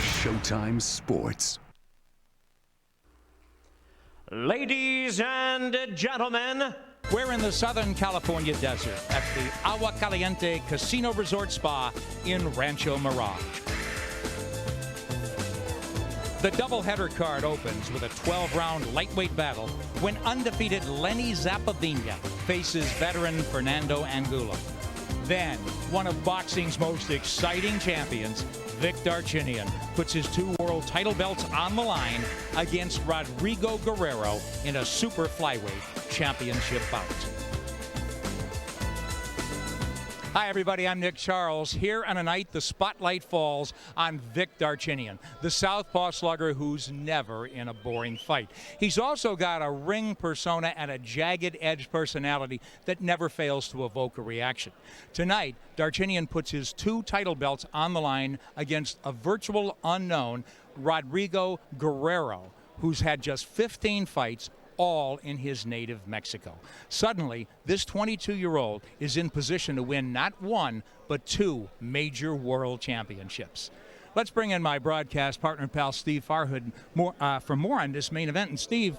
Showtime Sports. Ladies and gentlemen, we're in the Southern California desert at the Agua Caliente Casino Resort Spa in Rancho Mirage. The doubleheader card opens with a 12-round lightweight battle when undefeated Lenny Zappavigna faces veteran Fernando Angulo. Then, one of boxing's most exciting champions, Vic Darchinyan, puts his 2 world title belts on the line against Rodrigo Guerrero in a super flyweight championship bout. Hi everybody, I'm Nick Charles. Here on a night the spotlight falls on Vic Darchinyan, the southpaw slugger who's never in a boring fight. He's also got a ring persona and a jagged edge personality that never fails to evoke a reaction. Tonight, Darchinyan puts his 2 title belts on the line against a virtual unknown, Rodrigo Guerrero, who's had just 15 fights, all in his native Mexico. Suddenly, this 22-year-old is in position to win not 1, but 2 major world championships. Let's bring in my broadcast partner and pal, Steve Farhood, for more on this main event. And Steve,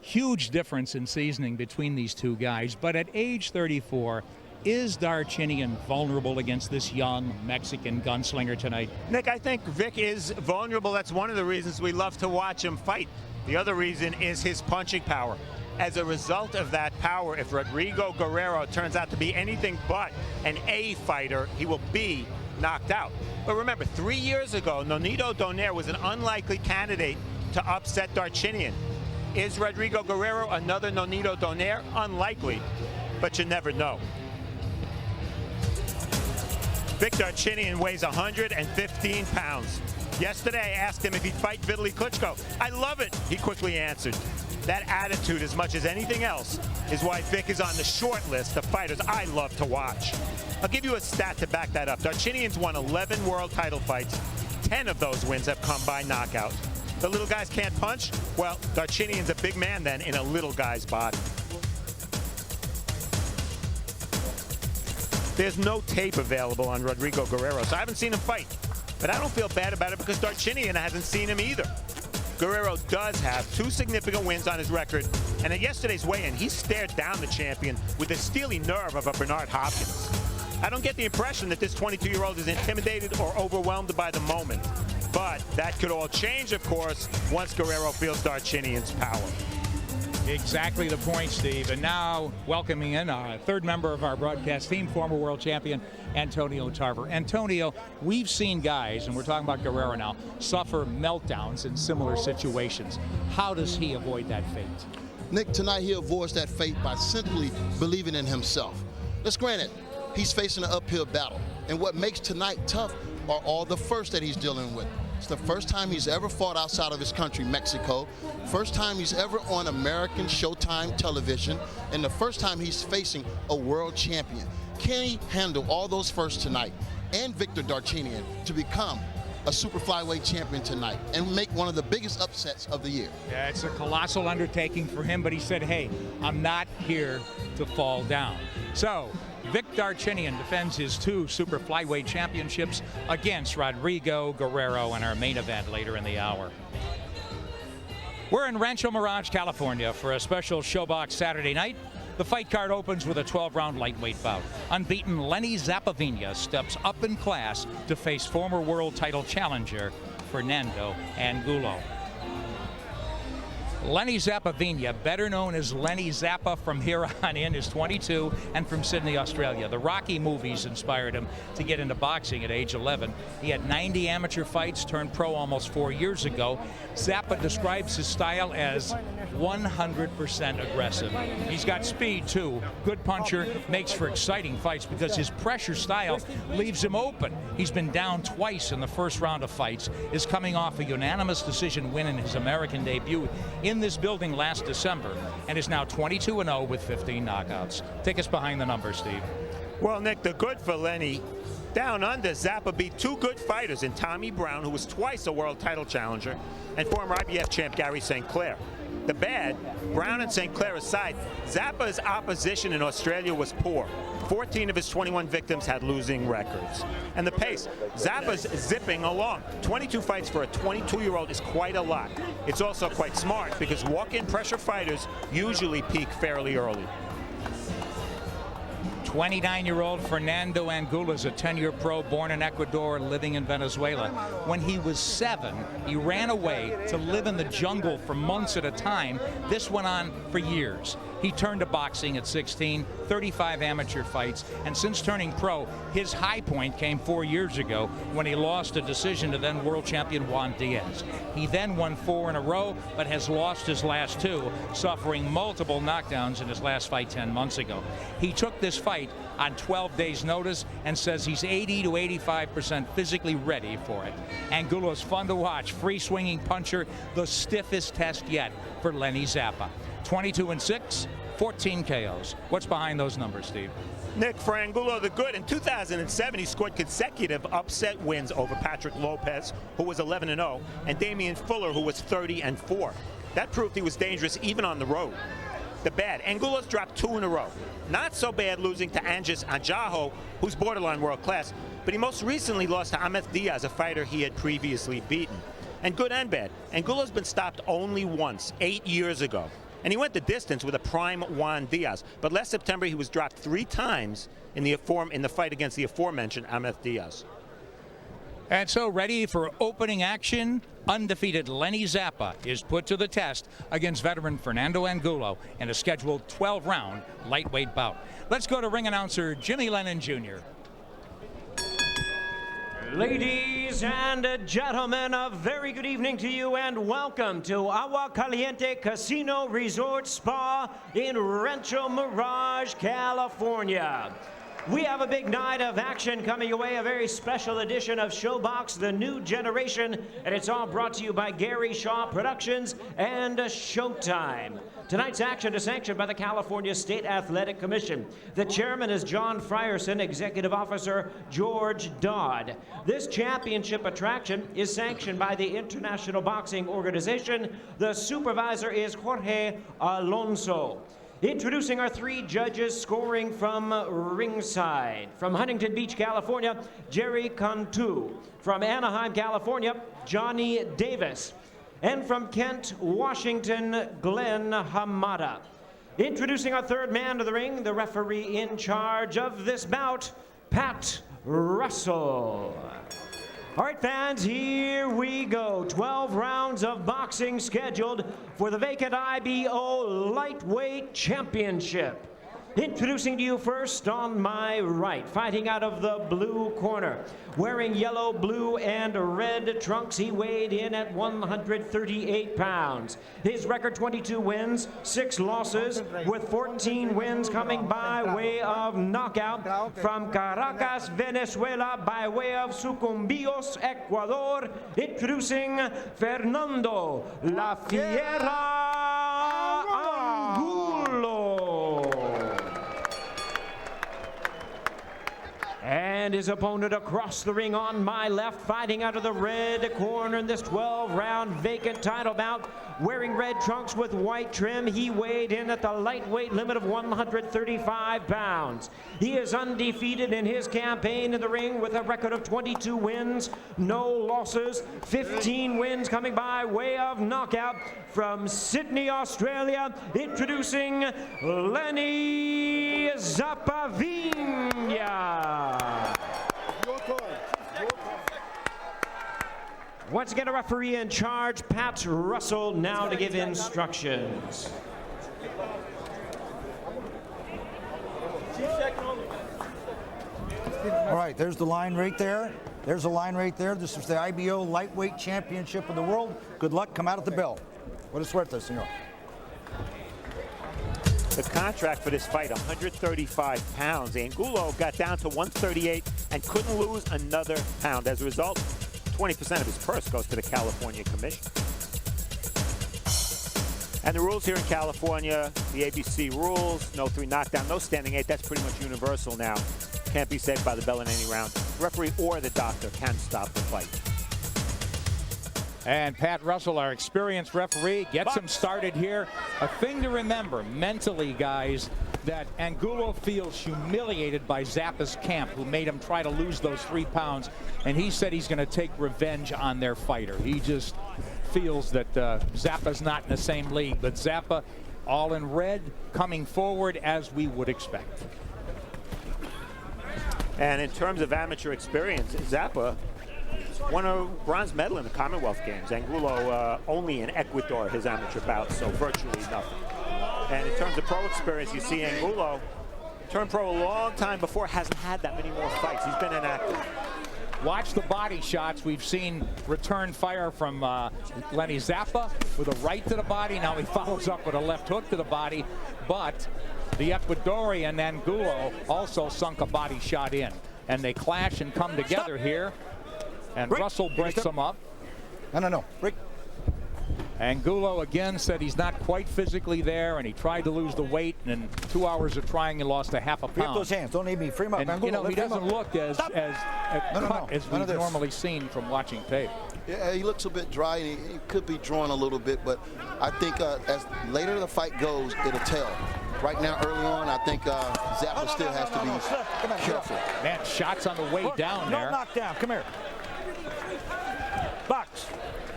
huge difference in seasoning between these 2 guys, but at age 34, is Darchinyan vulnerable against this young Mexican gunslinger tonight? Nick, I think Vic is vulnerable. That's one of the reasons we love to watch him fight. The other reason is his punching power. As a result of that power, if Rodrigo Guerrero turns out to be anything but an A fighter, he will be knocked out. But remember, 3 years ago, Nonito Donaire was an unlikely candidate to upset Darchinyan. Is Rodrigo Guerrero another Nonito Donaire? Unlikely, but you never know. Vic Darchinyan weighs 115 pounds. Yesterday, I asked him if he'd fight Vitaly Klitschko. I love it, he quickly answered. That attitude, as much as anything else, is why Vic is on the short list of fighters I love to watch. I'll give you a stat to back that up. Darchinyan's won 11 world title fights. 10 of those wins have come by knockout. The little guys can't punch? Well, Darchinyan's a big man then in a little guy's body. There's no tape available on Rodrigo Guerrero, so I haven't seen him fight. But I don't feel bad about it because Darchinyan hasn't seen him either. Guerrero does have 2 significant wins on his record, and at yesterday's weigh-in, he stared down the champion with the steely nerve of a Bernard Hopkins. I don't get the impression that this 22-year-old is intimidated or overwhelmed by the moment. But that could all change, of course, once Guerrero feels Darchinyan's power. Exactly the point, Steve. And now welcoming in a 3rd member of our broadcast team, former world champion Antonio Tarver. Antonio, we've seen guys, and we're talking about Guerrero now, suffer meltdowns in similar situations. How does he avoid that fate? Nick, tonight he avoids that fate by simply believing in himself. Let's grant it, he's facing an uphill battle. And what makes tonight tough are all the firsts that he's dealing with. It's the first time he's ever fought outside of his country, Mexico. First time he's ever on American Showtime television. And the first time he's facing a world champion. Can he handle all those firsts tonight and Victor Darchinyan to become a super flyweight champion tonight and make one of the biggest upsets of the year? Yeah, it's a colossal undertaking for him, but he said, hey, I'm not here to fall down. So, Vic Darchinyan defends his 2 super flyweight championships against Rodrigo Guerrero in our main event later in the hour. We're in Rancho Mirage, California for a special Showbox Saturday night. The fight card opens with a 12-round lightweight bout. Unbeaten Lenny Zappavigna steps up in class to face former world title challenger Fernando Angulo. Lenny Zappavigna, better known as Lenny Zappa from here on in, is 22 and from Sydney, Australia. The Rocky movies inspired him to get into boxing at age 11. He had 90 amateur fights, turned pro almost 4 years ago. Zappa describes his style as 100% aggressive. He's got speed too, good puncher, makes for exciting fights because his pressure style leaves him open. He's been down twice in the first round of fights, is coming off a unanimous decision win in his American debut in this building last December, and is now 22-0 with 15 knockouts. Take us behind the numbers, Steve. Well, Nick, the good for Lenny. Down under, Zappa beat 2 good fighters in Tommy Brown, who was twice a world title challenger, and former IBF champ Gary St. Clair. The bad, Brown and St. Clair aside, Zappa's opposition in Australia was poor. 14 of his 21 victims had losing records. And the pace, Zappa's zipping along. 22 fights for a 22-year-old is quite a lot. It's also quite smart because walk-in pressure fighters usually peak fairly early. 29-year-old Fernando Angulo is a 10-year pro born in Ecuador, living in Venezuela. When he was 7, he ran away to live in the jungle for months at a time. This went on for years. He turned to boxing at 16, 35 amateur fights, and since turning pro, his high point came 4 years ago when he lost a decision to then world champion Juan Diaz. He then won 4 in a row, but has lost his last 2, suffering multiple knockdowns in his last fight 10 months ago. He took this fight on 12 days notice and says he's 80 to 85% physically ready for it. Angulo's fun to watch, free swinging puncher, the stiffest test yet for Lenny Zappa. 22-6, 14 KOs. What's behind those numbers, Steve? Nick, for Angulo the good, in 2007 he scored consecutive upset wins over Patrick Lopez, who was 11-0, and Damian Fuller, who was 30-4. That proved he was dangerous even on the road. The bad, Angulo's dropped 2 in a row. Not so bad losing to Anges Anjaho, who's borderline world class, but he most recently lost to Ahmed Diaz, a fighter he had previously beaten. And good and bad, Angulo's been stopped only once, 8 years ago. And he went the distance with a prime Juan Diaz. But last September, he was dropped 3 times in the fight against the aforementioned Ahmed Diaz. And so ready for opening action, undefeated Lenny Zappa is put to the test against veteran Fernando Angulo in a scheduled 12-round lightweight bout. Let's go to ring announcer Jimmy Lennon Jr. Ladies and gentlemen, a very good evening to you and welcome to Agua Caliente Casino Resort Spa in Rancho Mirage, California. We have a big night of action coming your way, a very special edition of Showbox, the new generation, and it's all brought to you by Gary Shaw Productions and Showtime. Tonight's action is sanctioned by the California State Athletic Commission. The chairman is John Frierson, executive officer George Dodd. This championship attraction is sanctioned by the International Boxing Organization. The supervisor is Jorge Alonso. Introducing our 3 judges scoring from ringside. From Huntington Beach, California, Jerry Cantu. From Anaheim, California, Johnny Davis. And from Kent, Washington, Glenn Hamada. Introducing our 3rd man to the ring, the referee in charge of this bout, Pat Russell. All right, fans, here we go. 12 rounds of boxing scheduled for the vacant IBO Lightweight Championship. Introducing to you first on my right, fighting out of the blue corner, wearing yellow, blue, and red trunks. He weighed in at 138 pounds. His record, 22 wins, 6 losses, with 14 wins coming by way of knockout. From Caracas, Venezuela, by way of Sucumbíos, Ecuador, introducing Fernando La Fiera Angulo. And his opponent across the ring on my left, fighting out of the red corner in this 12-round vacant title bout, wearing red trunks with white trim. He weighed in at the lightweight limit of 135 pounds. He is undefeated in his campaign in the ring with a record of 22 wins, no losses, 15 wins coming by way of knockout. From Sydney, Australia, introducing Lenny Zappavigna. Once again, a referee in charge, Pat Russell, now to give instructions. All right, there's the line right there. There's a line right there. This is the IBO Lightweight Championship of the World. Good luck. Come out at the bell. Buena suerte, señor. The contract for this fight, 135 pounds. Angulo got down to 138 and couldn't lose another pound. As a result, 20% of his purse goes to the California Commission. And the rules here in California, the ABC rules, no 3 knockdown, no standing 8. That's pretty much universal now. Can't be saved by the bell in any round. Referee or the doctor can stop the fight. And Pat Russell, our experienced referee, gets him started here. A thing to remember mentally, guys, that Angulo feels humiliated by Zappa's camp, who made him try to lose those 3 pounds, and he said he's going to take revenge on their fighter. He just feels that Zappa's not in the same league, but Zappa, all in red, coming forward as we would expect. And in terms of amateur experience, Zappa won a bronze medal in the Commonwealth Games. Angulo only in Ecuador, his amateur bouts, so virtually nothing. And in terms of pro experience, you see Angulo turned pro a long time before, hasn't had that many more fights. He's been inactive. Watch the body shots. We've seen return fire from Lenny Zappa with a right to the body. Now he follows up with a left hook to the body, but the Ecuadorian Angulo also sunk a body shot in. And they clash and come together here. And Rick, Russell breaks him up. No. Rick. Angulo again said he's not quite physically there, and he tried to lose the weight, and in 2 hours of trying, he lost a half a Free up pound. those hands. Don't need me. Free him up. And, Angulo, you know, he doesn't look as cut as we've normally seen from watching tape. Yeah, he looks a bit dry, and he could be drawing a little bit, but I think as later the fight goes, it'll tell. Right now, early on, I think Zappa still has to be careful. Man, shots on the way down there. No knockdown. Come here. Box.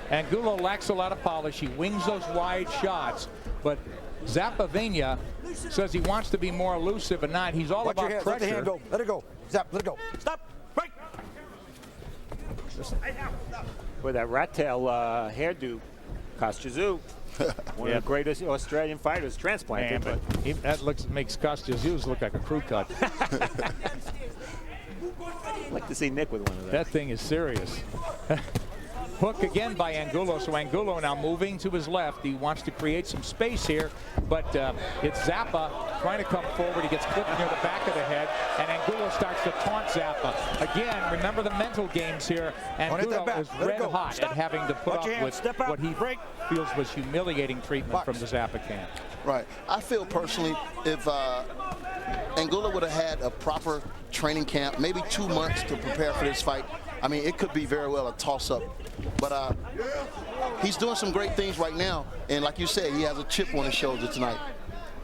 Angulo lacks a lot of polish. He wings those wide shots, but Zappavigna says he wants to be more elusive and not. He's all Watch about your hands. pressure. Let the hand go. Let it go. Zap. Let it go. Stop. Break. With that rat tail hairdo, Kostya, one of the greatest Australian fighters, transplanted. Man, but that makes Kostya look like a crew cut. I'd like to see Nick with one of those. That thing is serious. Hook again by Angulo. So Angulo now moving to his left. He wants to create some space here, but it's Zappa trying to come forward. He gets clipped near the back of the head, and Angulo starts to taunt Zappa. Again, remember the mental games here. Angulo is red hot at having to put up with what he feels was humiliating treatment from the Zappa camp. Right. I feel personally, if Angulo would have had a proper training camp, maybe 2 months to prepare for this fight, I mean, it could be very well a toss-up. But he's doing some great things right now, and like you said, he has a chip on his shoulder tonight.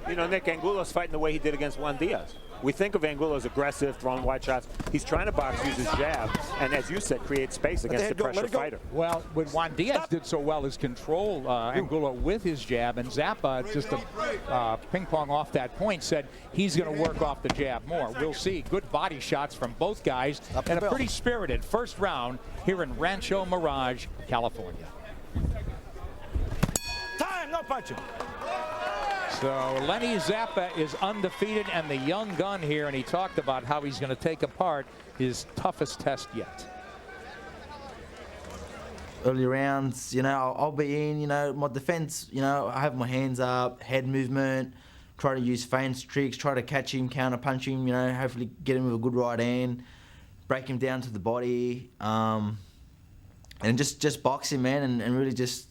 You know, Nick, Angulo's fighting the way he did against Juan Diaz. We think of Angulo as aggressive, throwing wide shots. He's trying to box, use his jab, and as you said, create space against the pressure fighter. Well, when Juan Diaz did so well is control Angulo with his jab, and Zappa, just a ping pong off that point, said he's going to work off the jab more. We'll see. Good body shots from both guys, and a pretty spirited first round here in Rancho Mirage, California. Time, no punching. So Lenny Zappa is undefeated and the young gun here, and he talked about how he's going to take apart his toughest test yet. Early rounds, you know, I'll be in, you know, my defense, you know, I have my hands up, head movement, try to use feints, tricks, try to catch him, counter punch him, you know, hopefully get him with a good right hand, break him down to the body, and just box him, man, and really just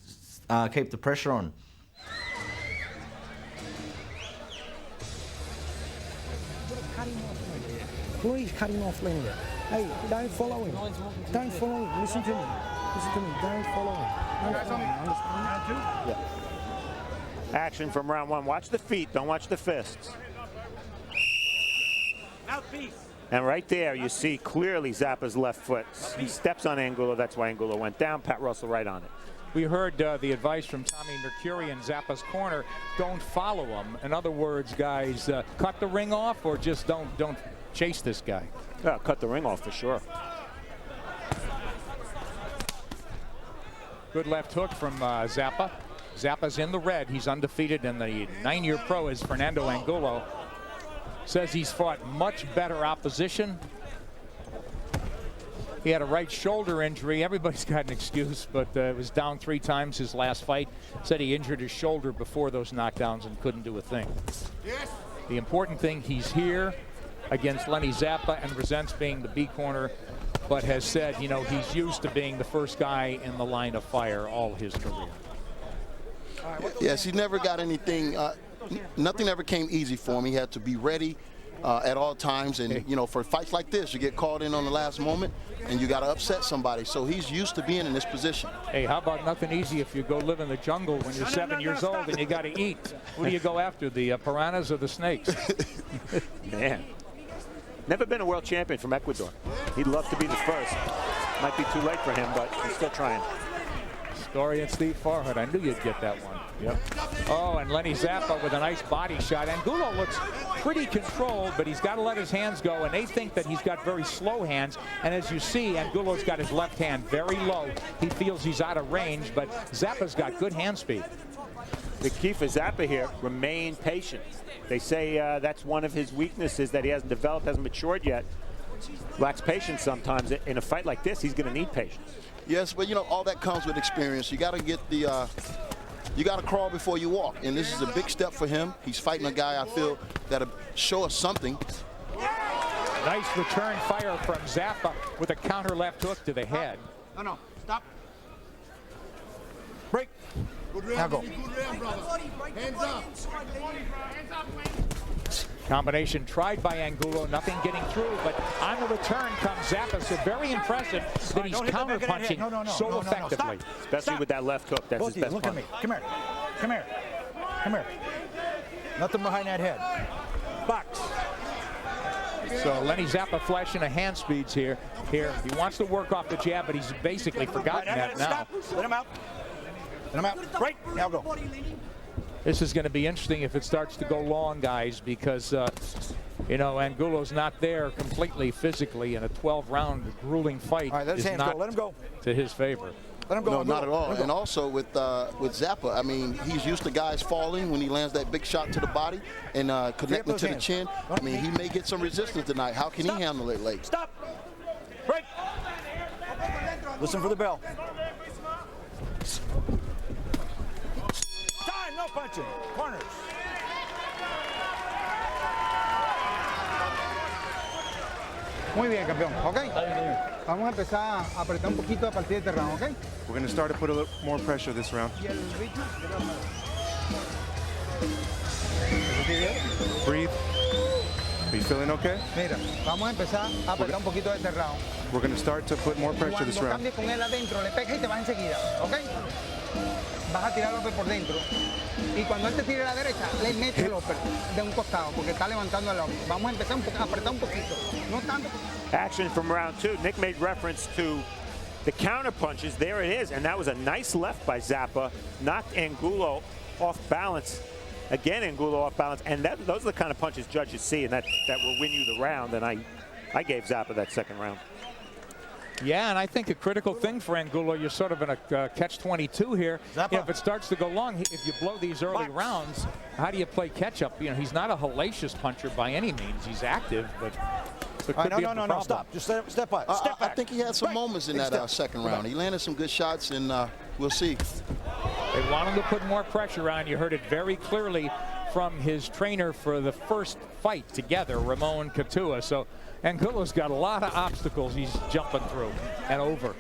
keep the pressure on. Please cut him off, Lenny. Hey, don't follow him. Don't follow him. Listen to me. Listen to me. Don't follow him. Don't follow him. Understand? Yeah. Action from round one. Watch the feet. Don't watch the fists. Mouthpiece. And right there, you see clearly Zappa's left foot. He steps on Angulo. That's why Angulo went down. Pat Russell right on it. We heard the advice from Tommy Mercuri in Zappa's corner. Don't follow him. In other words, guys, cut the ring off or just don't chase this guy. Yeah, cut the ring off for sure. Good left hook from Zappa. Zappa's in the red. He's undefeated, and the 9-year pro is Fernando Angulo. Says he's fought much better opposition. He had a right shoulder injury. Everybody's got an excuse, but it was down 3 times his last fight. Said he injured his shoulder before those knockdowns and couldn't do a thing. Yes. The important thing, he's here against Lenny Zappa and resents being the B corner, but has said, you know, he's used to being the first guy in the line of fire all his career. Yes, he never got anything, nothing ever came easy for him. He had to be ready, at all times. And, you know, for fights like this, you get called in on the last moment, and you got to upset somebody. So he's used to being in this position. Hey, how about nothing easy if you go live in the jungle when you're 7 years old and you got to eat? Who do you go after, the piranhas or the snakes? Man. Never been a world champion from Ecuador. He'd love to be the first. Might be too late for him, but he's still trying. Story and Steve Farhood. I knew you'd get that one. Yep. Oh, and Lenny Zappa with a nice body shot. Angulo looks pretty controlled, but he's got to let his hands go, and they think that he's got very slow hands. And as you see, Angulo's got his left hand very low. He feels he's out of range, but Zappa's got good hand speed. The key for Zappa here, remain patient. They say that's one of his weaknesses, that he hasn't developed, hasn't matured yet. Lacks patience sometimes. In a fight like this, he's going to need patience. Yes, but you know, all that comes with experience. You got to get the, you got to crawl before you walk. And this is a big step for him. He's fighting a guy, I feel, that'll show us something. Nice return fire from Zappa with a counter left hook to the head. No, stop. Break. Now go. Hands up. Combination tried by Angulo, nothing getting through, but on the return comes Zappa. So very impressive that he's counter-punching so effectively. Especially with that left hook. That's his best Look punch. at me. Come here. Come here. Come here. Nothing behind that head. Box. So Lenny Zappa flashing a hand speeds here. He wants to work off the jab, but he's basically forgotten that now. Stop. Let him out. Let him out. Right. Now go. This is going to be interesting if it starts to go long, guys, because, you know, Angulo's not there completely physically in a 12-round grueling fight. All right, let his hands go. Let him go. To his favor. Let him go. No, not at all. And also with Zappa, I mean, he's used to guys falling when he lands that big shot to the body and connecting to the chin. I mean, he may get some resistance tonight. How can he handle it late? Stop. Break. Listen for the bell. Time, no punching. Corners. Muy bien, campeón, ¿ok? Vamos a empezar a apretar un poquito a partir de este round, ¿ok? We're going to start to put a little more pressure this round. Breathe. Are you feeling okay? Mira, vamos a empezar a apretar un poquito de este round. We're going to start to put more pressure this Cuando round. cambies con él adentro, le pegas y te vas enseguida, ¿ok? Vas a tirar el upper por dentro. Y cuando él te tire a la derecha, le metes el upper de un costado, porque está levantando el upper. Vamos a empezar a apretar un poquito. No tanto. Action from round two. Nick made reference to the counter punches. There it is. And that was a nice left by Zappa. Knocked Angulo off balance. Again, Angulo off balance. And those are the kind of punches judges see, and that will win you the round. And I gave Zappa that second round. Yeah, and I think a critical thing for Angulo, you're sort of in a catch-22 here. You know, if it starts to go long, if you blow these early rounds, how do you play catch-up? You know, he's not a hellacious puncher by any means. He's active, but it could be a problem. No, stop. Just step back. Step back. I think he had some moments in that second round. He landed some good shots, and we'll see. They want him to put more pressure on. You heard it very clearly from his trainer for the first fight together, Ramon Catua. So Angulo's got a lot of obstacles he's jumping through and over.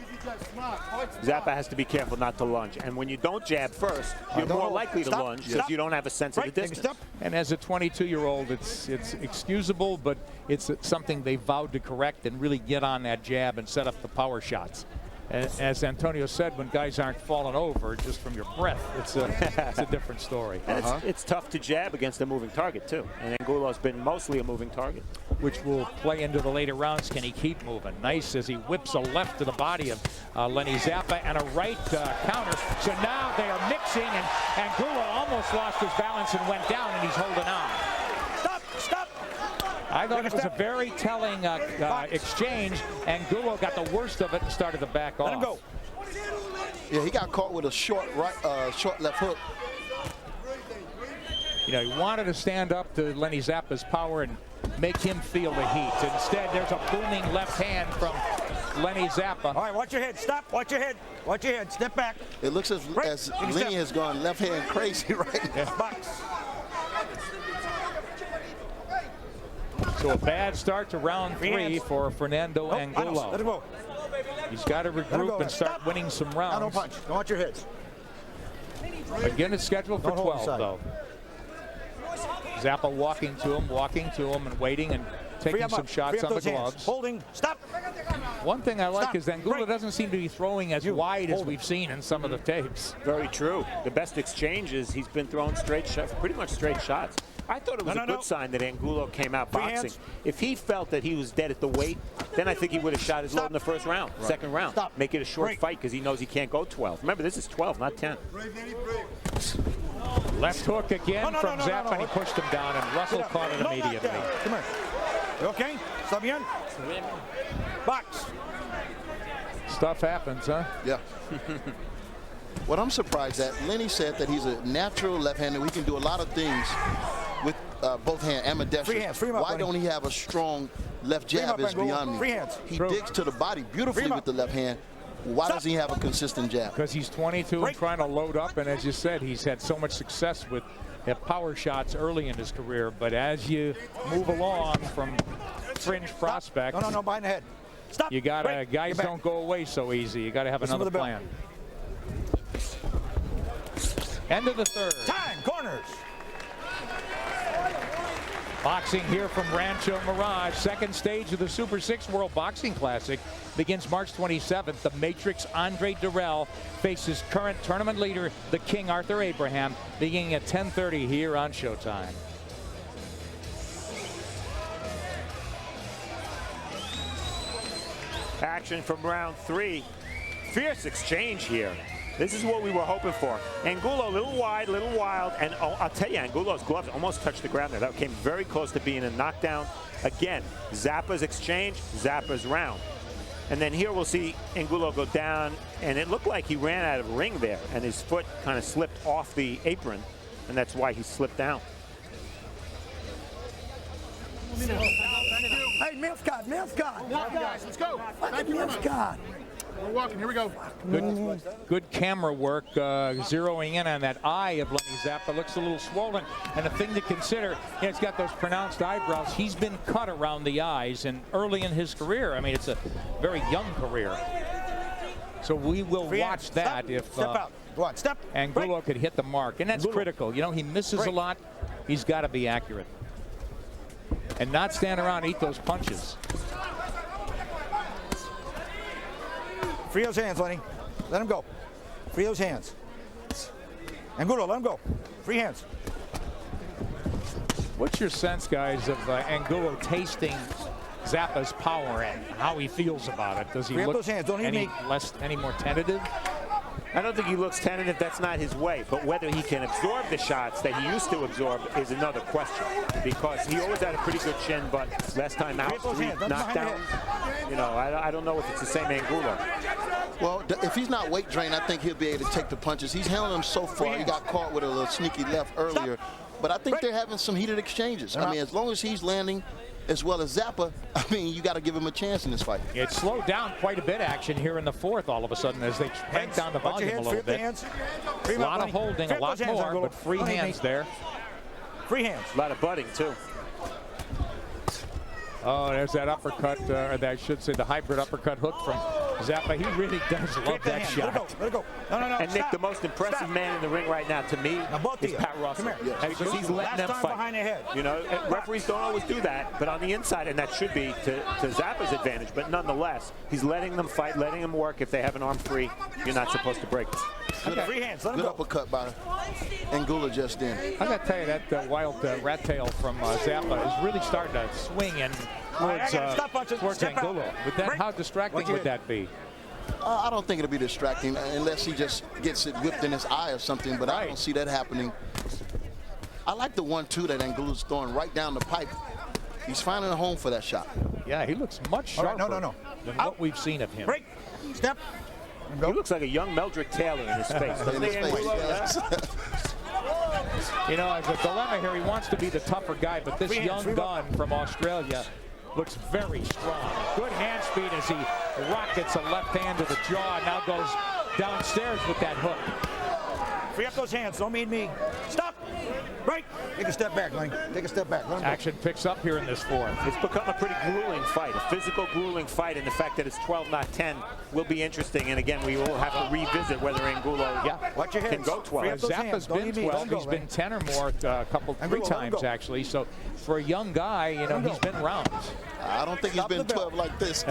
Zappa has to be careful not to lunge. And when you don't jab first, you're more likely to lunge because you don't have a sense of the distance. And as a 22-year-old, it's excusable, but it's something they vowed to correct and really get on that jab and set up the power shots. As Antonio said, when guys aren't falling over just from your breath, it's a different story. And it's tough to jab against a moving target, too. And Angulo's been mostly a moving target. Which will play into the later rounds. Can he keep moving? Nice as he whips a left to the body of Lenny Zappa and a right counter. So now they are mixing, and Angulo almost lost his balance and went down, and he's holding on. Stop. I thought it was a very telling exchange. Angulo got the worst of it and started to back off. Let him go. Yeah, he got caught with a short left hook. You know, he wanted to stand up to Lenny Zappa's power and make him feel the heat. Instead, there's a booming left hand from Lenny Zappa. All right, watch your head. Stop. Watch your head. Watch your head. Step back. It looks as Lenny has gone left hand crazy right now. Box. So a bad start to round three for Fernando Angulo. Let him go. He's got to regroup and start winning some rounds. No punch. Don't watch your heads. Again, it's scheduled for 12, though. Zappa walking to him and waiting and taking some shots on the gloves. Holding, stop. One thing I like is that Angulo doesn't seem to be throwing as wide as we've seen in some of the tapes. Very true. The best exchange is he's been throwing straight shots, pretty much straight shots. I thought it was a good sign that Angulo came out boxing. If he felt that he was dead at the weight, then I think he would have shot his load in the first round, second round. Make it a short fight because he knows he can't go 12. Remember, this is 12, not 10. Left hook again from Zappa, and he pushed him down, and Russell caught it immediately. Come here. You okay? Stop again. Box. Stuff happens, huh? Yeah. What I'm surprised at, Lenny said that he's a natural left-hander. We can do a lot of things with both hands, ambidextrous. Why don't he have a strong left jab is beyond me. He digs to the body beautifully with the left hand. Why doesn't he have a consistent jab? Because he's 22 and trying to load up, and as you said, he's had so much success with power shots early in his career. But as you move along from fringe prospect, no, behind the head. Stop. You gotta guys don't go away so easy. You gotta have another plan. End of the third. Time, corners. Boxing here from Rancho Mirage. Second stage of the Super 6 World Boxing Classic begins March 27th. The Matrix Andre Durrell faces current tournament leader, the King Arthur Abraham, beginning at 10:30 here on Showtime. Action from round 3. Fierce exchange here. This is what we were hoping for. Angulo, a little wide, a little wild, and I'll tell you, Angulo's gloves almost touched the ground there. That came very close to being a knockdown. Again, Zappa's exchange, Zappa's round. And then here we'll see Angulo go down, and it looked like he ran out of ring there, and his foot kind of slipped off the apron, and that's why he slipped down. Hey, Milfcott. Guys, let's go. Thank you very much. We're walking. Here we go. Good camera work, zeroing in on that eye of Lenny Zappa. Looks a little swollen. And a thing to consider, he's got those pronounced eyebrows. He's been cut around the eyes, and early in his career. I mean, it's a very young career. So we will watch that if Angulo could hit the mark. And that's critical. You know, he misses a lot. He's got to be accurate. And not stand around and eat those punches. Free those hands, Lenny. Let him go. Free those hands. Angulo, let him go. Free hands. What's your sense, guys, of Angulo tasting Zappa's power and how he feels about it? Does he look any more tentative? I don't think he looks tentative. That's not his way. But whether he can absorb the shots that he used to absorb is another question. Because he always had a pretty good chin, but last time out, 3 knockdowns. You know, I don't know if it's the same Angulo. Well, if he's not weight drained, I think he'll be able to take the punches. He's handling them so far. He got caught with a little sneaky left earlier. But I think they're having some heated exchanges. I mean, as long as he's landing as well as Zappa, I mean, you got to give him a chance in this fight. It slowed down quite a bit action here in the fourth all of a sudden as they cranked down the volume a little bit. A lot of holding, a lot more, but free hands there. Free hands. A lot of butting, too. Oh, there's that uppercut, or I should say the hybrid uppercut hook from Zappa. He really does love that shot. Let it go. No. And Nick, the most impressive man in the ring right now to me is Pat Russell. Because he's letting them fight. You know, referees don't always do that, but on the inside, and that should be to Zappa's advantage, but nonetheless, he's letting them fight, letting them work. If they have an arm free, you're not supposed to break it. Free hands. Good uppercut by Angulo just then. I got to tell you, that wild rat tail from Zappa is really starting to swing in towards Angulo. How distracting would that be? I don't think it'll be distracting unless he just gets it whipped in his eye or something, but I don't see that happening. I like the 1-2 that Angulo's throwing right down the pipe. He's finding a home for that shot. Yeah, he looks much sharper than what we've seen of him. Break. Step. He looks like a young Meldrick Taylor in his face. You know, as a dilemma here, he wants to be the tougher guy, but this young gun from Australia looks very strong. Good hand speed as he rockets a left hand to the jaw, now goes downstairs with that hook. Free up those hands. Don't mean me. Stop. Break. Take a step back, Lenny. Take a step back. Action picks up here in this fourth. It's become a pretty grueling fight, a physical grueling fight, and the fact that it's 12, not 10 will be interesting. And again, we will have to revisit whether Angulo Watch your can go 12. Zappa's been 12. He's been 10 or more three times, actually. So for a young guy, you know, he's been rounds. I don't think he's been 12 like this.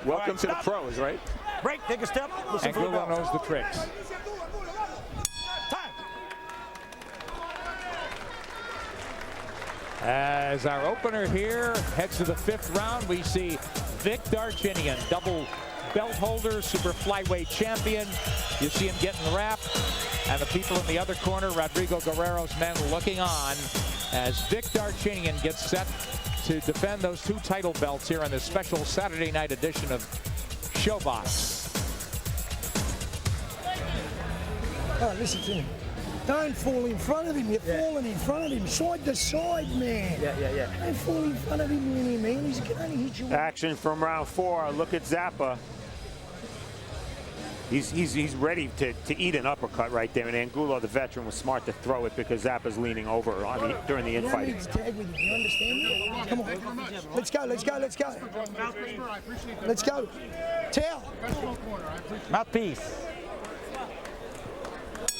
Welcome to the pros, right? Break, take a step. Listen for the Angulo bell. knows the tricks. Time. As our opener here heads to the 5th round, we see Vic Darchinyan, double belt holder, super flyweight champion. You see him getting wrapped, and the people in the other corner, Rodrigo Guerrero's men, looking on as Vic Darchinyan gets set to defend those 2 title belts here on this special Saturday night edition of Showbox. Oh, listen to him. Don't fall in front of him. You're falling in front of him. Side to side, man. Yeah. Don't fall in front of him, really, man. He can only hit you. Action from round 4. Look at Zappa. He's ready to eat an uppercut right there, and Angulo, the veteran, was smart to throw it because Zappa's leaning over during the infighting. You don't need to tag with him. You understand? Come on. Let's go. Let's go. Tell. Mouthpiece.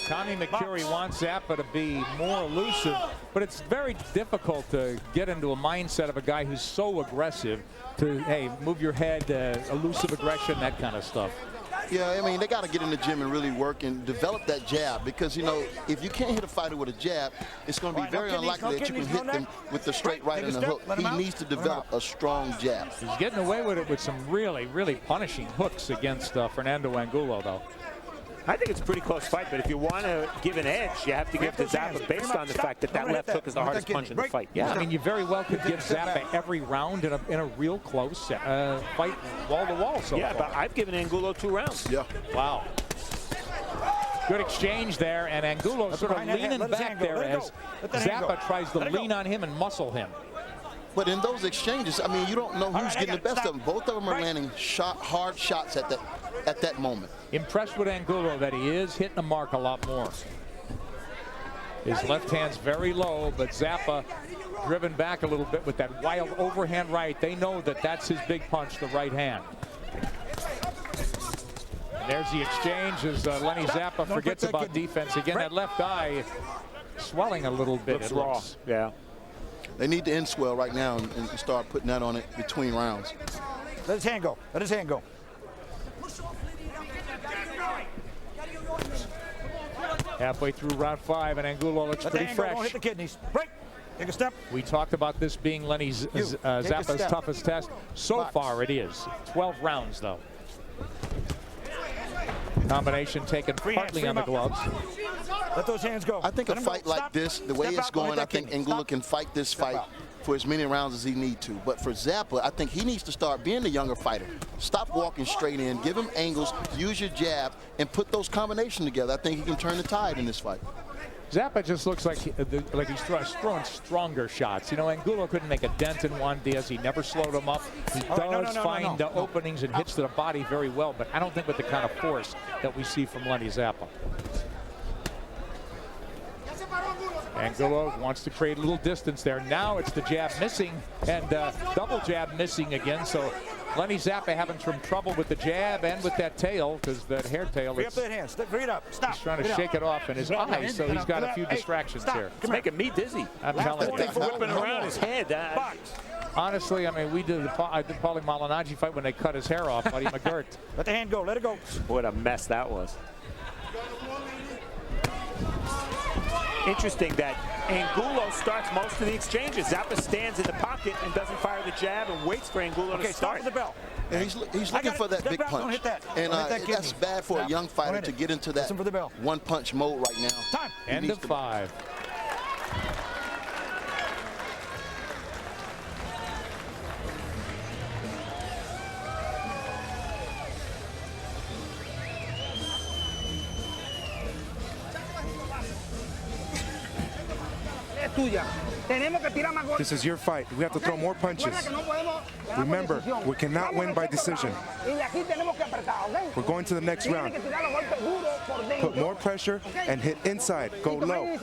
Tommy McCurry wants Zappa to be more elusive, but it's very difficult to get into a mindset of a guy who's so aggressive to, hey, move your head, elusive aggression, that kind of stuff. Yeah, I mean, they got to get in the gym and really work and develop that jab because, you know, if you can't hit a fighter with a jab, it's going to be very unlikely that you can hit them with the straight right and the hook. He needs to develop a strong jab. He's getting away with it with some really, really punishing hooks against Fernando Angulo, though. I think it's a pretty close fight, but if you want to give an edge, you have to give to Zappa based on the fact that that left hook is the hardest punch in the fight. Yeah, I mean, you very well could give Zappa every round in a real close fight, wall to wall. So yeah, but I've given Angulo 2 rounds. Yeah. Wow. Good exchange there, and Angulo sort of leaning back there as Zappa tries to lean on him and muscle him. But in those exchanges, I mean, you don't know who's getting the best of them. Both of them are landing hard shots at that moment. Impressed with Angulo that he is hitting the mark a lot more. His left hand's very low, but Zappa driven back a little bit with that wild overhand right. They know that that's his big punch, the right hand. And there's the exchange as Lenny Zappa forgets about defense. Again, that left eye swelling a little bit. Looks raw. Yeah. They need to end swell right now and start putting that on it between rounds. Let his hand go. Let his hand go. Halfway through round 5, and Angulo looks pretty fresh. Don't hit the kidneys. Break. Take a step. We talked about this being Lenny Zappa's toughest test. So far, it is. 12 rounds, though. Combination taken partly on the gloves. Let those hands go. I think a fight like this, the way it's going, I think Angulo can fight this fight for as many rounds as he needs to. But for Zappa, I think he needs to start being the younger fighter. Stop walking straight in, give him angles, use your jab, and put those combinations together. I think he can turn the tide in this fight. Zappa just looks like he's throwing stronger shots. You know, Angulo couldn't make a dent in Juan Diaz. He never slowed him up. He does find openings and hits to the body very well, but I don't think with the kind of force that we see from Lenny Zappa. Angulo wants to create a little distance there. Now it's the jab missing and double jab missing again. So Lenny Zappa having some trouble with the jab and with that tail because that hair tail is. Free up that hand. Free it up. Stop. He's trying to shake it off in his eyes, so he's got a few distractions here. It's making me dizzy. I'm telling you. Whipping around his head. Honestly, I mean, I did Paulie Malignaggi fight when they cut his hair off, Buddy McGirt. Let the hand go. Let it go. What a mess that was. Interesting that Angulo starts most of the exchanges. Zappa stands in the pocket and doesn't fire the jab and waits for Angulo to start. Stop the bell. And he's looking for that big punch. Don't hit that. And that's bad for a young fighter to get into that one-punch mode right now. Time. End of 5. Es tuya. This is your fight. We have to throw more punches. Remember, we cannot win by decision. We're going to the next round. Put more pressure and hit inside. Go low.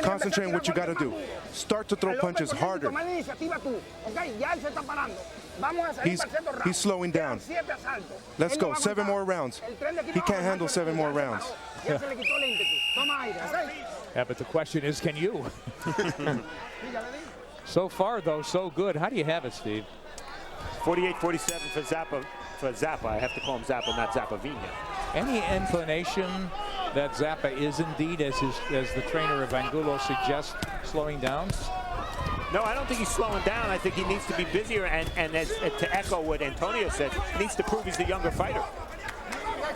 Concentrate on what you got to do. Start to throw punches harder. He's slowing down. Let's go. 7 more rounds. He can't handle 7 more rounds. Yeah, but the question is, can you? So far, though, so good. How do you have it, Steve? 48-47 for Zappa. I have to call him Zappa, not Zappavigna. Any inclination that Zappa is indeed, as the trainer of Angulo suggests, slowing down? No, I don't think he's slowing down. I think he needs to be busier, and as to echo what Antonio said, he needs to prove he's the younger fighter.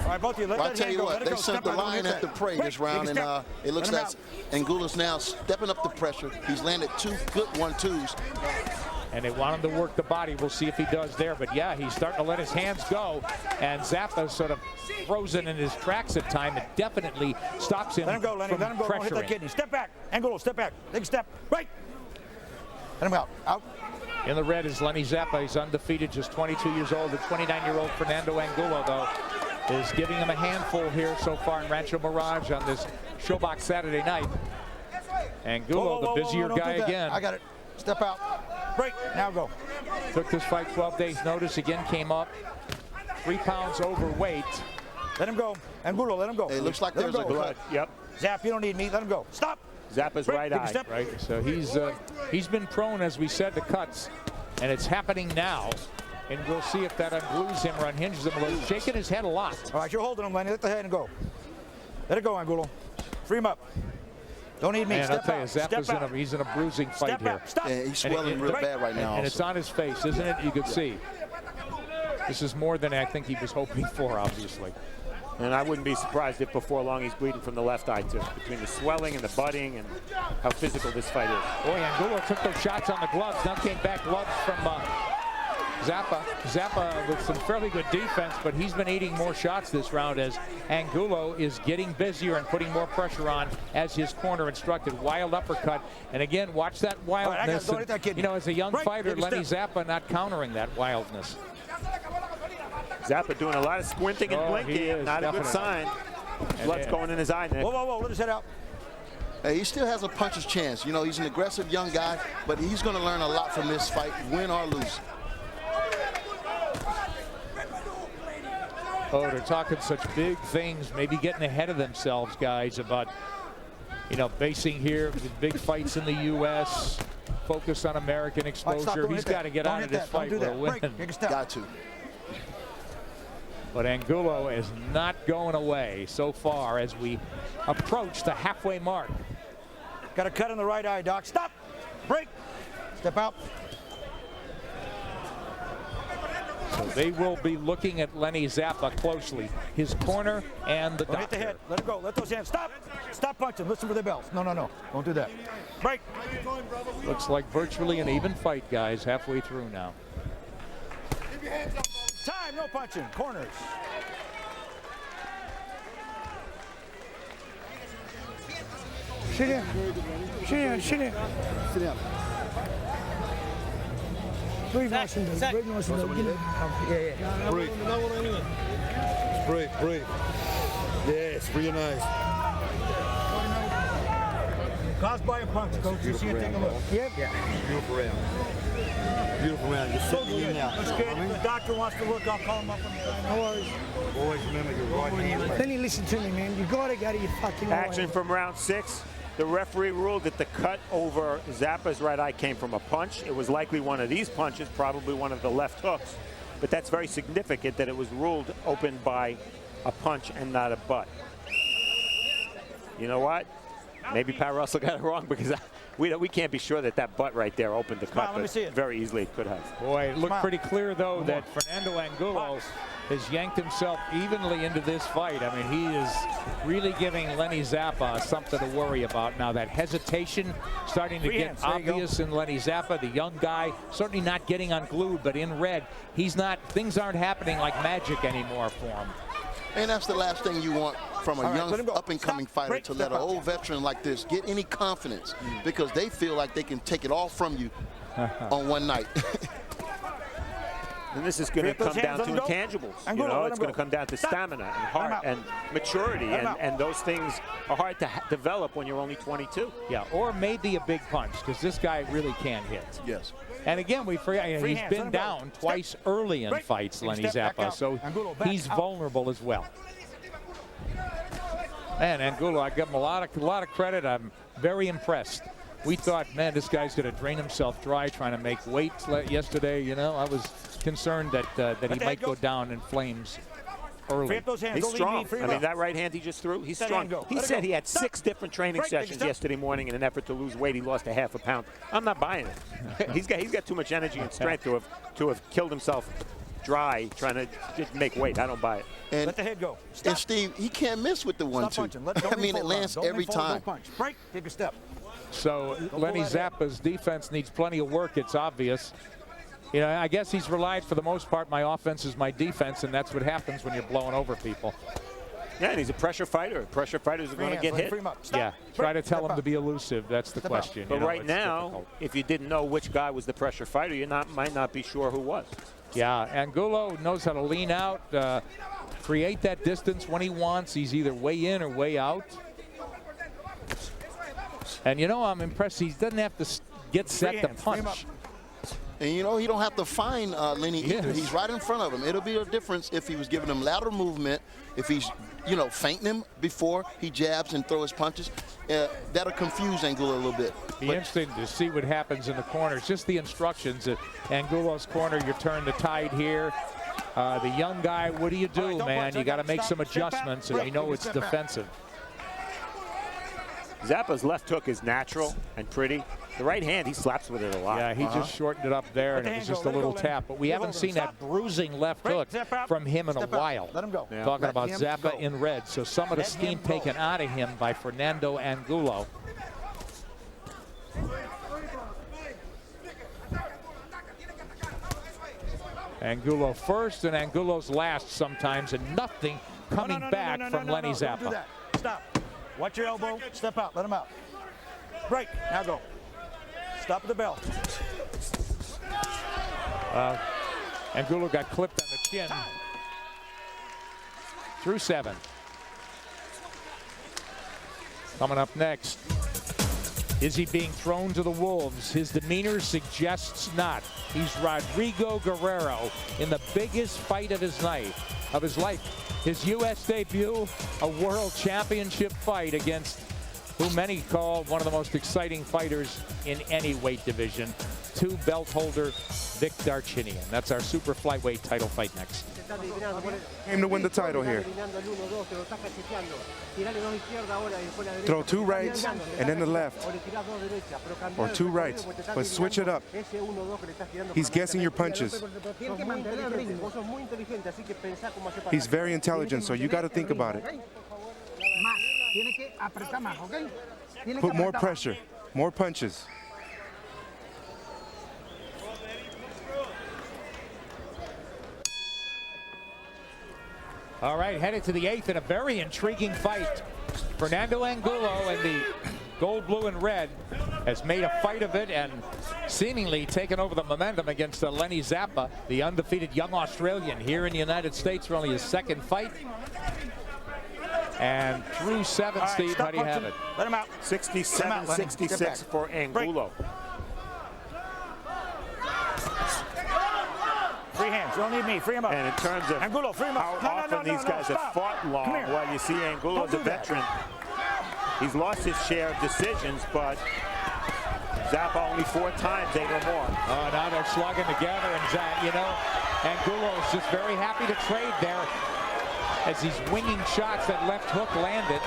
All right, both of you, I'll tell you what, they sent the lion at the prey this round, and it looks like Angulo's now stepping up the pressure. He's landed 2 good 1-2s. And they want him to work the body. We'll see if he does there. But yeah, he's starting to let his hands go. And Zappa's sort of frozen in his tracks at time. It definitely stops him. Let him go, Lenny. Let him go. Don't hit that kidney. Step back. Angulo, step back. Take a step. Right. Let him out. Out. In the red is Lenny Zappa. He's undefeated, just 22 years old. The 29-year-old Fernando Angulo, though, is giving him a handful here so far in Rancho Mirage on this Showbox Saturday night. Angulo, the busier guy again. I got it. Step out. Break. Now go. Took this fight 12 days notice. Again came up 3 pounds overweight. Let him go. Angulo, let him go. It looks like there's a cut. Yep. Zap, you don't need me. Let him go. Stop. Zappa's right eye. Right. So he's been prone, as we said, to cuts, and it's happening now. And we'll see if that unglues him or unhinges him a little. Shaking his head a lot. All right, you're holding him, Lenny. Let the head and go. Let it go, Angulo. Free him up. Don't need me. Man, Step I'll tell you, out. Zappa's he's in a bruising fight Step here. out. Stop. Yeah, he's swelling real bad right now. And it's on his face, isn't it? You could see. This is more than I think he was hoping for, obviously. And I wouldn't be surprised if before long he's bleeding from the left eye, too, between the swelling and the budding and how physical this fight is. Boy, Angulo took those shots on the gloves. Now came back gloves from Zappa. Zappa with some fairly good defense, but he's been eating more shots this round as Angulo is getting busier and putting more pressure on as his corner instructed. Wild uppercut. And again, watch that wildness. Right, and, you know, as a young fighter, Lenny Zappa not countering that wildness. Zappa doing a lot of squinting and blinking. Not a good sign. Blood's going in his eye, Nick. Whoa, whoa, whoa. Let his head out. He still has a puncher's chance. You know, he's an aggressive young guy, but he's going to learn a lot from this fight, win or lose. Oh, they're talking such big things, maybe getting ahead of themselves, guys, about, you know, basing here, the big fights in the U.S., focus on American exposure. He's got to get out of this fight with a win. Got to. But Angulo is not going away so far as we approach the halfway mark. Got a cut in the right eye, Doc. Stop. Break. Step out. So they will be looking at Lenny Zappa closely. His corner and the doctor. Hit the head. Let him go. Let those hands. Stop. Stop punching. Listen for the bells. No, no, no. Don't do that. Break. Looks like virtually an even fight, guys, halfway through now. Time. No punching. Corners. Sit down. Sit down. Sit down. Sit down. Breathe nice and deep. Breathe nice and deep. Yeah. Breathe. Breathe. Breathe. Yes, real nice. Caused by a punch, coach. You see it, take a look. Yep. Yeah. Beautiful round. Beautiful round. Just sitting in now. That's good. The doctor wants to look. I'll call him up on the phone. No worries. Always remember your right hand. Then you listen to me, man. You got to go to your fucking Action from round 6. The referee ruled that the cut over Zappa's right eye came from a punch. It was likely one of these punches, probably one of the left hooks. But that's very significant that it was ruled open by a punch and not a butt. You know what? Maybe Pat Russell got it wrong because we can't be sure that that butt right there opened the cut, but very easily it could have. Boy, it looked pretty clear, though, that Fernando Angulo has yanked himself evenly into this fight. I mean, he is really giving Lenny Zappa something to worry about. Now, that hesitation starting to get obvious in Lenny Zappa, the young guy, certainly not getting unglued, but in red, he's not, things aren't happening like magic anymore for him. And that's the last thing you want from a young, up-and-coming fighter, to let an old veteran like this get any confidence, because they feel like they can take it all from you on one night. And this is going to come down to intangibles. You know, it's going to come down to stamina and heart and maturity, and those things are hard to develop when you're only 22. Yeah, or maybe a big punch, because this guy really can hit. Yes. And again, we forget, he's been down twice early in fights, Lenny Zappa, so he's vulnerable as well. Man, Angulo, I give him a lot of credit. I'm very impressed. We thought, man, this guy's going to drain himself dry trying to make weight yesterday. You know, I was concerned that he might go down in flames early. He's strong. I mean, that right hand he just threw, he's strong. He said he had 6 different training sessions yesterday morning in an effort to lose weight. He lost a half a pound. I'm not buying it. he's got too much energy and strength to have killed himself dry trying to just make weight. I don't buy it. And, let the head go. And Steve, he can't miss with the 1-2. I mean, it lands every time. Break, take a step. So Lenny Zappa's defense needs plenty of work, it's obvious. You know, I guess he's relied for the most part, my offense is my defense, and that's what happens when you're blowing over people. Yeah, and he's a pressure fighter. Pressure fighters are going to get hit. Yeah, try to tell him to be elusive. That's the question. But right now, if you didn't know which guy was the pressure fighter, you might not be sure who was. Yeah, Angulo knows how to lean out, create that distance when he wants. He's either way in or way out. And, you know, I'm impressed. He doesn't have to get set to punch. And, you know, he don't have to find Lenny either. He's right in front of him. It'll be a difference if he was giving him lateral movement, if he's, you know, feinting him before he jabs and throws his punches. That'll confuse Angulo a little bit. Be interesting to see what happens in the corners. Just the instructions at Angulo's corner. You turn the tide here. The young guy, what do you do, man? You got to make some adjustments, and you know it's defensive. Zappa's left hook is natural and pretty. The right hand, he slaps with it a lot. Yeah, he just shortened it up there, and it was just a little tap. But we haven't seen that bruising left hook from him in a while. Let him go. Yeah. Talking about Zappa in red. So some of the steam taken out of him by Fernando Angulo. Angulo first and Angulo's last sometimes, and nothing coming back from Lenny Zappa. Don't do that. Stop. Watch your elbow. Step out. Let him out. Break. Now go. Stop at the bell. Angulo got clipped on the chin. Through 7. Coming up next. Is he being thrown to the wolves? His demeanor suggests not. He's Rodrigo Guerrero in the biggest fight of his life. His U.S. debut, a world championship fight against who many call one of the most exciting fighters in any weight division, 2 belt holder Vic Darchinyan. That's our super flyweight title fight next. Came to win the title here. Throw 2 rights and then the left, or 2 rights, but switch it up. He's guessing your punches. He's very intelligent, so you got to think about it. Put more pressure, more punches. All right, headed to the 8th in a very intriguing fight. Fernando Angulo and the gold, blue, and red has made a fight of it and seemingly taken over the momentum against Lenny Zappa, the undefeated young Australian here in the United States for only his 2nd fight. And through 7, right, Steve, how do you have it? Let him out. 67-66 for Angulo. Free hands. You don't need me. Free him up. And in terms of Angulo, free him up. how often these guys have fought long, well, you see Angulo's a veteran. He's lost his share of decisions, but Zappa only 4 times, 8 or more. Oh, now they're slugging together, and you know, Angulo is just very happy to trade there as he's winging shots. That left hook landed.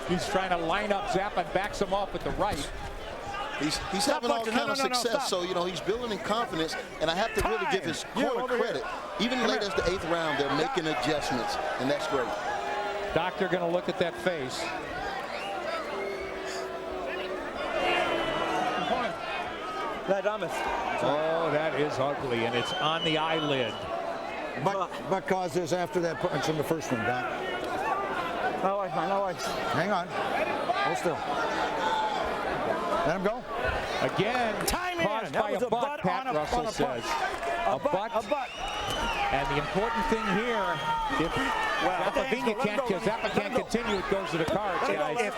He's trying to line up Zappa and backs him off with the right. He's having all kind of success, so, you know, he's building in confidence, and I have to really give his corner credit. Even late as the 8th round, they're making adjustments, and that's great. Doctor going to look at that face. Oh, that is ugly, and it's on the eyelid. But cause this after that punch in the first one, Doc. No worries, man, no worries. Hang on. Hold still. Let him go. Again, Timing caused that by was a butt, Pat on a Russell punch. says. A butt. And the important thing here, if Zappavignya can't continue, it goes to the cards, guys. If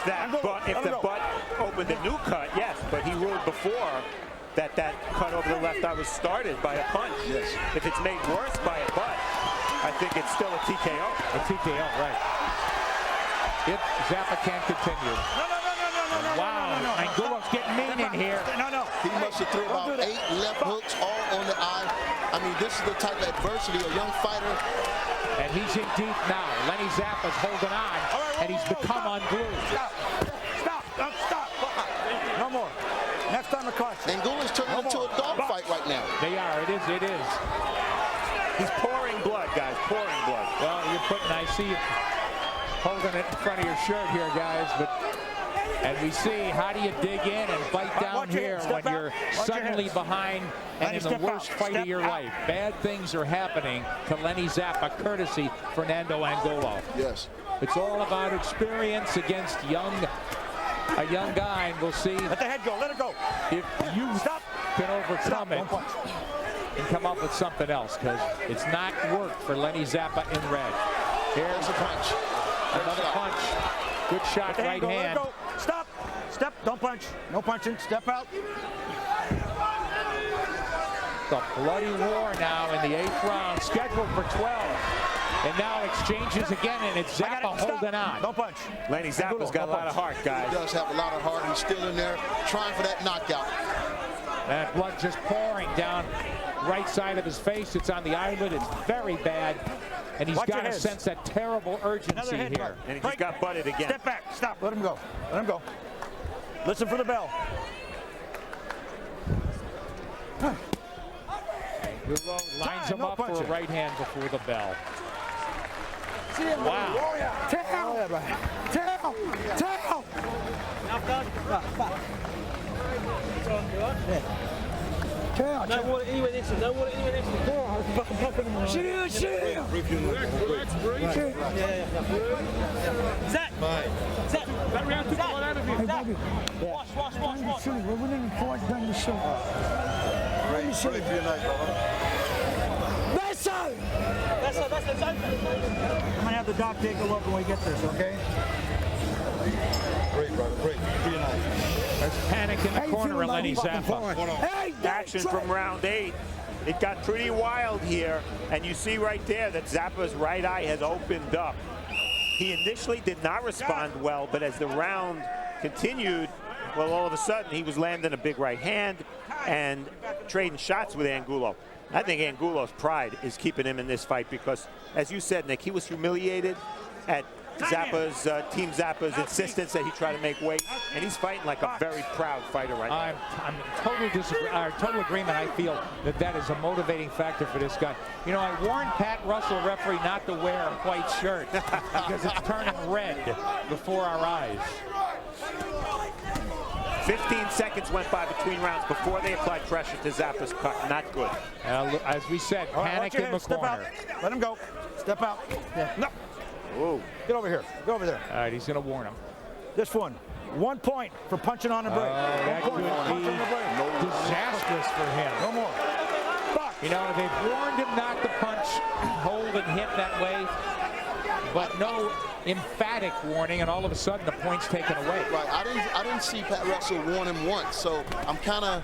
the butt opened a new cut, yes, but he ruled before that cut over the left eye was started by a punch. Yes. If it's made worse by a butt, I think it's still a TKO. A TKO, right. If Zappa can't continue. Wow, Angulo's getting mean in here. He must have threw about 8 left hooks all on the eye. I mean, this is the type of adversity a young fighter. And he's in deep now. Lenny Zappa's holding on, and he's become unglued. Stop. No more. Next time a caution. Angula's turning into a dogfight right now. They are, it is. He's pouring blood, guys, pouring blood. Well, I see you holding it in front of your shirt here, guys, and we see how do you dig in and bite down here when you're suddenly behind and in the worst fight of your life. Bad things are happening to Lenny Zappa, courtesy Fernando Angulo. Yes. It's all about experience against a young guy, and we'll see. Let the head go, let it go. If you can overcome it and come up with something else, because it's not worked for Lenny Zappa in red. Here's a punch. Another punch. Good shot, right hand. Stop. Step. Don't punch. No punching. Step out. The bloody war now in the 8th round, scheduled for 12. And now exchanges again, and it's Zappa holding on. Don't punch. Lenny Zappa's got a lot of heart, guys. He does have a lot of heart. He's still in there trying for that knockout. That blood just pouring down right side of his face. It's on the eyelid. It's very bad. And he's got to sense that terrible urgency here. And he just got butted again. Step back. Stop. Let him go. Let him go. Listen for the bell. Lines him up for a right hand before the bell. Wow. Tell. No water anywhere next to him. No water anywhere next to him. Sit here. Zach. That round took a lot out of you. Zach. Wash. We're winning the fight down the show. Let me see. That's open. I'm gonna have the doc take a look when we get this, okay? Break, brother, break. There's panic in the corner of Lenny Zappa. Action from round 8. It got pretty wild here, and you see right there that Zappa's right eye has opened up. He initially did not respond well, but as the round continued, well, all of a sudden he was landing a big right hand and trading shots with Angulo. I think Angulo's pride is keeping him in this fight because, as you said, Nick, he was humiliated at Team Zappa's insistence that he try to make weight, and he's fighting like a very proud fighter right now. I'm total agreement. I feel that is a motivating factor for this guy. You know, I warned Pat Russell, referee, not to wear a white shirt because it's turning red before our eyes. 15 seconds went by between rounds before they applied pressure to Zappa's cut. Not good. As we said, panic in the corner. Let him go. Step out. Yeah. No. Whoa. Get over here. Go over there. All right, he's going to warn him. This one. 1 point for punching on the break. That could be disastrous for him. No more. You know, they've warned him not to punch, hold, and hit that way, but no emphatic warning, and all of a sudden the point's taken away. Right. I didn't see Pat Russell warn him once, so I'm kind of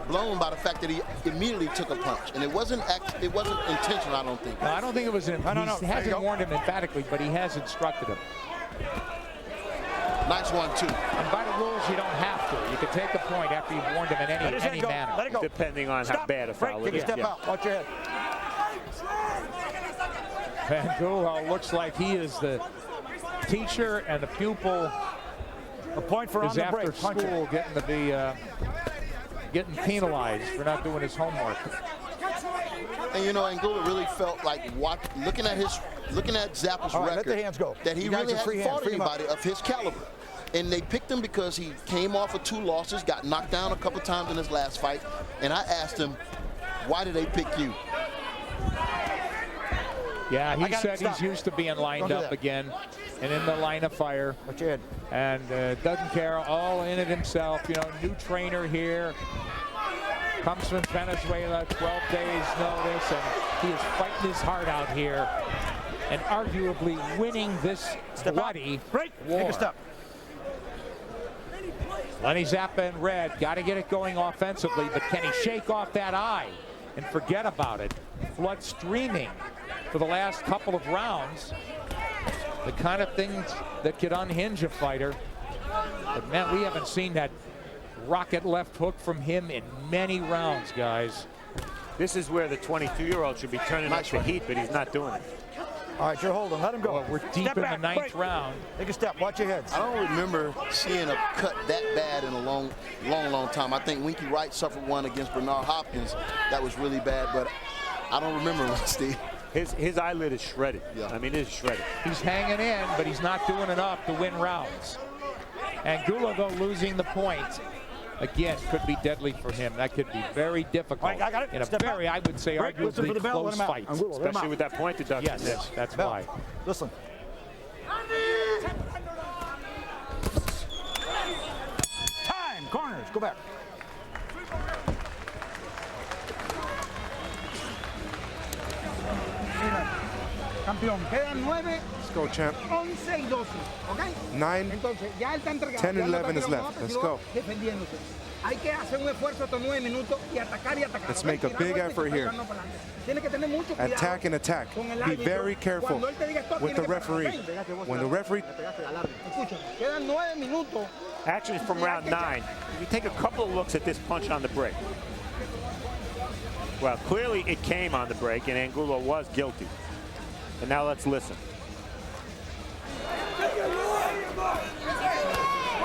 blown by the fact that he immediately took a punch, and it wasn't intentional. I don't think. No, I don't think it was. He hasn't warned him emphatically, but he has instructed him. Nice 1-2. And by the rules, you don't have to. You can take a point after you've warned him in any manner. Let it go. Depending on how bad a foul it is. Step out. Watch your head. Angulo looks like he is the teacher and the pupil. A point for on the break. After school getting to be getting penalized for not doing his homework. And you know, Angulo really felt like looking at Zappa's record, let the hands go. that he really hadn't fought anybody of his caliber. And they picked him because he came off of 2 losses, got knocked down a couple times in his last fight. And I asked him, why did they pick you? Yeah, he said he's used to being lined up again and in the line of fire. And doesn't care, all in it himself. You know, new trainer here. Comes from Venezuela, 12 days notice, and he is fighting his heart out here and arguably winning this bloody war. Take a step. Lenny Zappa in red, got to get it going offensively, but can he shake off that eye and forget about it? Blood streaming for the last couple of rounds. The kind of things that could unhinge a fighter. But man, we haven't seen that rocket left hook from him in many rounds, guys. This is where the 22-year-old should be turning up the heat, but he's not doing it. All right, you're holding. Let him go. Well, we're deep in the ninth round. Take a step. Watch your heads. I don't remember seeing a cut that bad in a long time. I think Winky Wright suffered one against Bernard Hopkins that was really bad, but I don't remember one, Steve. His eyelid is shredded. Yeah. I mean, it is shredded. He's hanging in, but he's not doing enough to win rounds. Angulo, though, losing the point. Again, could be deadly for him. That could be very difficult. Right, I got it. In a very, I would say, arguably close fight. Especially with that point deduction. Yes, that's why. Listen. Time. Corners. Go back. Campeón, quedan 9. Let's go, champ. 11 y 12, ¿ok? 9, Entonces, ya él está entregado. 10 and 11 is left. Let's go. Defendiéndose. Hay que hacer un esfuerzo estos 9 minutos y atacar y atacar. Let's make a big effort here. Tiene que tener mucho cuidado. Attack and attack. Be very careful with the referee. When the referee... Escucha, quedan 9 minutos. Actually, from round 9, you take a couple of looks at this punch on the break. Well, clearly it came on the break, and Angulo was guilty. And now let's listen.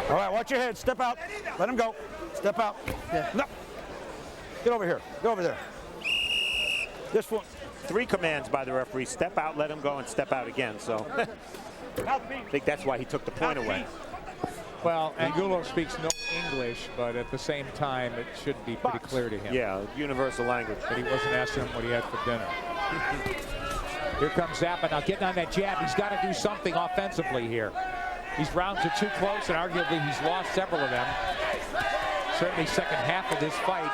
All right, watch your head. Step out. Let him go. Step out. Yeah. No. Get over here. Go over there. This one. 3 commands by the referee. Step out, let him go, and step out again. So I think that's why he took the point away. Well, Angulo speaks no English, but at the same time, it should be pretty clear to him. Yeah, universal language. But he wasn't asking him what he had for dinner. Here comes Zappa now getting on that jab. He's got to do something offensively here. These rounds are too close, and arguably he's lost several of them. Certainly second half of this fight.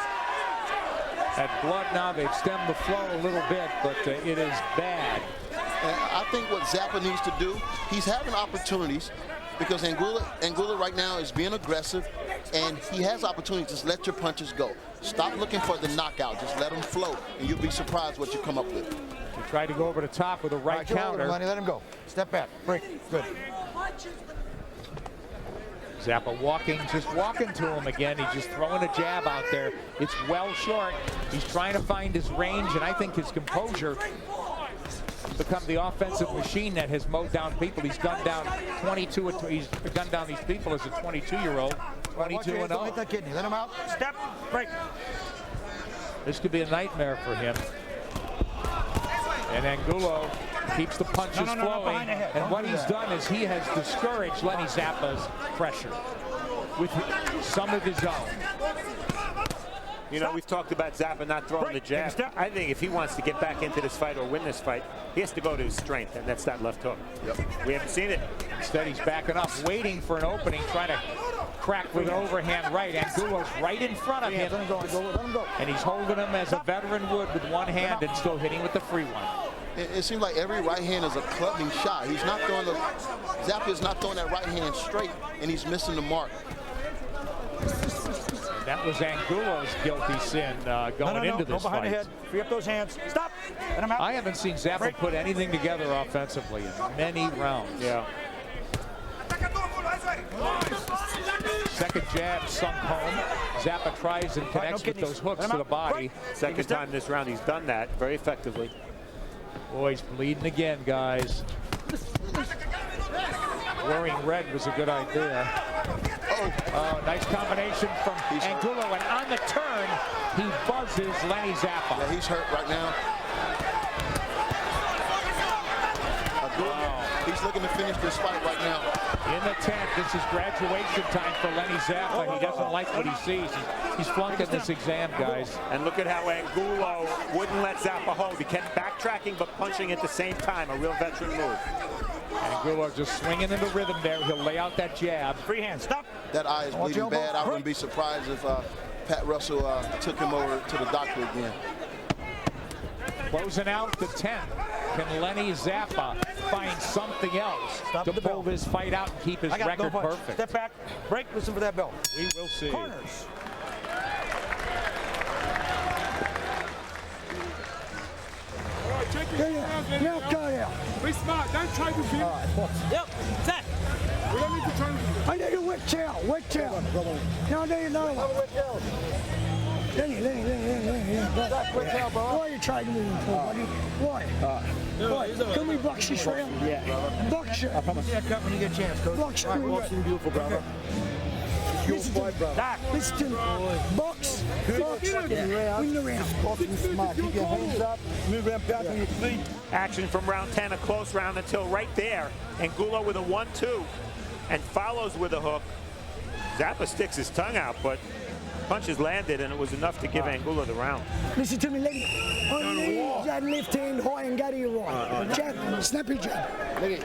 At blood now, they've stemmed the flow a little bit, but it is bad. And I think what Zappa needs to do, he's having opportunities because Angulo right now is being aggressive, and he has opportunities. Just let your punches go. Stop looking for the knockout. Just let them flow, and you'll be surprised what you come up with. He tried to go over the top with a right counter. Let him go. Step back. Break. Good. Zappa just walking to him again. He's just throwing a jab out there. It's well short. He's trying to find his range, and I think his composure become the offensive machine that has mowed down people. He's gunned down 22. He's gunned down these people as a 22-year-old. 22-0. Don't hit that kidney. Let him out. Step. Break. This could be a nightmare for him. And Angulo keeps the punches flowing. And what he's done is he has discouraged Lenny Zappa's pressure with some of his own. You know, we've talked about Zappa not throwing the jab. I think if he wants to get back into this fight or win this fight, he has to go to his strength, and that's that left hook. Yep. We haven't seen it. Instead, he's backing up, waiting for an opening, trying to crack with an overhand right. Angulo's right in front of him. And he's holding him as a veteran would with one hand and still hitting with the free one. It seems like every right hand is a clubbing shot. He's not throwing the, Zappa is not throwing that right hand straight, and he's missing the mark. That was Angulo's guilty sin going into this behind fight. the head. Free up those hands. Stop. Let him out. I haven't seen Zappa put anything together offensively in many rounds. Yeah. Second jab sunk home. Zappa tries and connects with those hooks to the body. Second time this round he's done that very effectively. Boy, he's bleeding again, guys. Wearing red was a good idea. Oh, nice combination from Angulo, and on the turn, he buzzes Lenny Zappa. Yeah, he's hurt right now. He's looking to finish this fight right now. In the 10th, this is graduation time for Lenny Zappa. He doesn't like what he sees. He's flunking this exam, guys. And look at how Angulo wouldn't let Zappa hold. He kept backtracking but punching at the same time. A real veteran move. Angulo just swinging into rhythm there. He'll lay out that jab. Free hand, stop. That eye is bleeding bad. I wouldn't be surprised if Pat Russell took him over to the doctor again. Closing out the 10th. Can Lenny Zappa find something else to pull this fight out and keep his record perfect? Step back, break, listen for that bell. We will see. Corners. Check your hands, be smart. Don't try to beat. Yep, set. We don't need to try to. I need a wet tail. No, there you know. Lenny. Why are you trying to move for, buddy? Why? Can we box this round? Yeah. Box it. I promise. Yeah, cut when you get a chance, coach. Box it. Well seen, beautiful, brother. Listen to me. Box. Win the round. Smart. Keep your hands up. Move around back on your feet. Action from round 10, a close round until right there. Angulo with a 1-2 and follows with a hook. Zappa sticks his tongue out, but punches landed, and it was enough to give Angulo the round. Listen to me, Lenny. On that left hand high and go to your right. Jab, snappy jab. The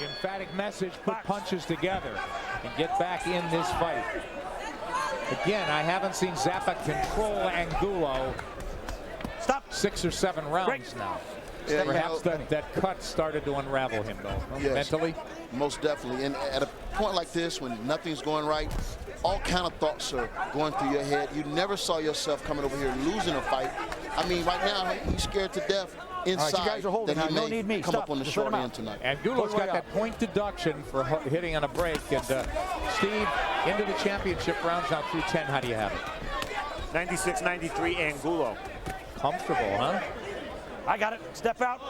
emphatic message, put punches together and get back in this fight. Again, I haven't seen Zappa control Angulo. Stop. 6 or 7 rounds now. Yeah, perhaps that cut started to unravel him, though, yes, mentally. Most definitely. And at a point like this, when nothing's going right, all kind of thoughts are going through your head. You never saw yourself coming over here losing a fight. I mean, right now, he's scared to death inside you guys are holding that he now. may Don't need me. come Stop. up on the Just short let him end out. tonight. And Gulo's got that point deduction for hitting on a break. And Steve, into the championship rounds now through 10. How do you have it? 96-93 Angulo. Comfortable, huh? I got it. Step out.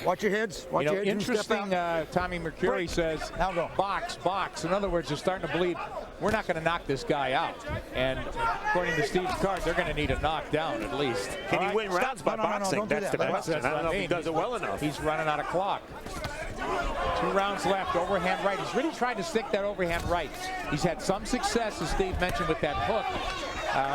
Watch your heads. Watch your heads. Interesting, Tommy Mercuri says, now go. Box. In other words, they're starting to believe we're not going to knock this guy out. And according to Steve's card, they're going to need a knockdown at least. Can he win rounds by boxing? That's the question. I don't know if he does it well enough. He's running out of clock. 2 rounds left, overhand right. He's really tried to stick that overhand right. He's had some success, as Steve mentioned, with that hook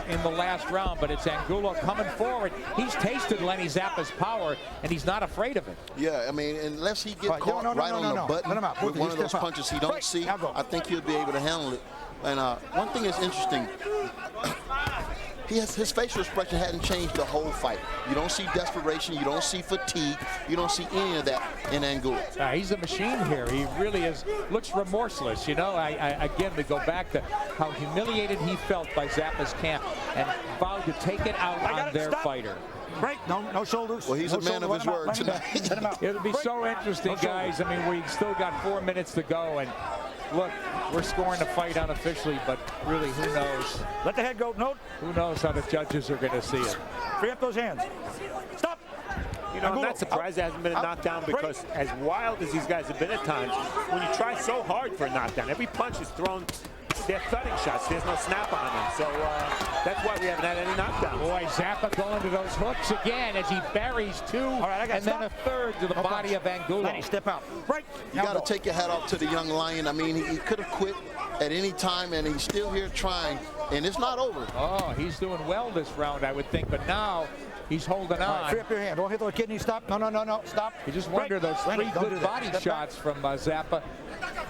in the last round, but it's Angulo coming forward. He's tasted Lenny Zappa's power, and he's not afraid of it. Yeah, I mean, unless he gets caught right on the button with one of those punches he don't see, I think he'll be able to handle it. And one thing is interesting, his facial expression hadn't changed the whole fight. You don't see desperation, you don't see fatigue, you don't see any of that in Angulo. He's a machine here. He really is. Looks remorseless. You know, again, we go back to how humiliated he felt by Zappa's camp and vowed to take it out on their fighter. Break. No shoulders. Well, he's a man of his word tonight. It'll be so interesting, guys. I mean, we still got 4 minutes to go, and look, we're scoring the fight unofficially, but really, who knows? Let the head go. No. Who knows how the judges are going to see it? Free up those hands. Stop. You know, I'm not surprised there hasn't been a knockdown because as wild as these guys have been at times, when you try so hard for a knockdown, every punch is thrown. They're thudding shots. There's no snap on them. So that's why we haven't had any knockdowns. Boy, Zappa going to those hooks again as he buries 2 and then a third to the body of Angulo. Lenny, step out. Break. You got to take your hat off to the young lion. I mean, he could have quit at any time, and he's still here trying, and it's not over. Oh, he's doing well this round, I would think, but now he's holding on. Right, free up your hand. Don't hit the kidney. Stop. No. Stop. You just wonder, those 3 good body shots from Zappa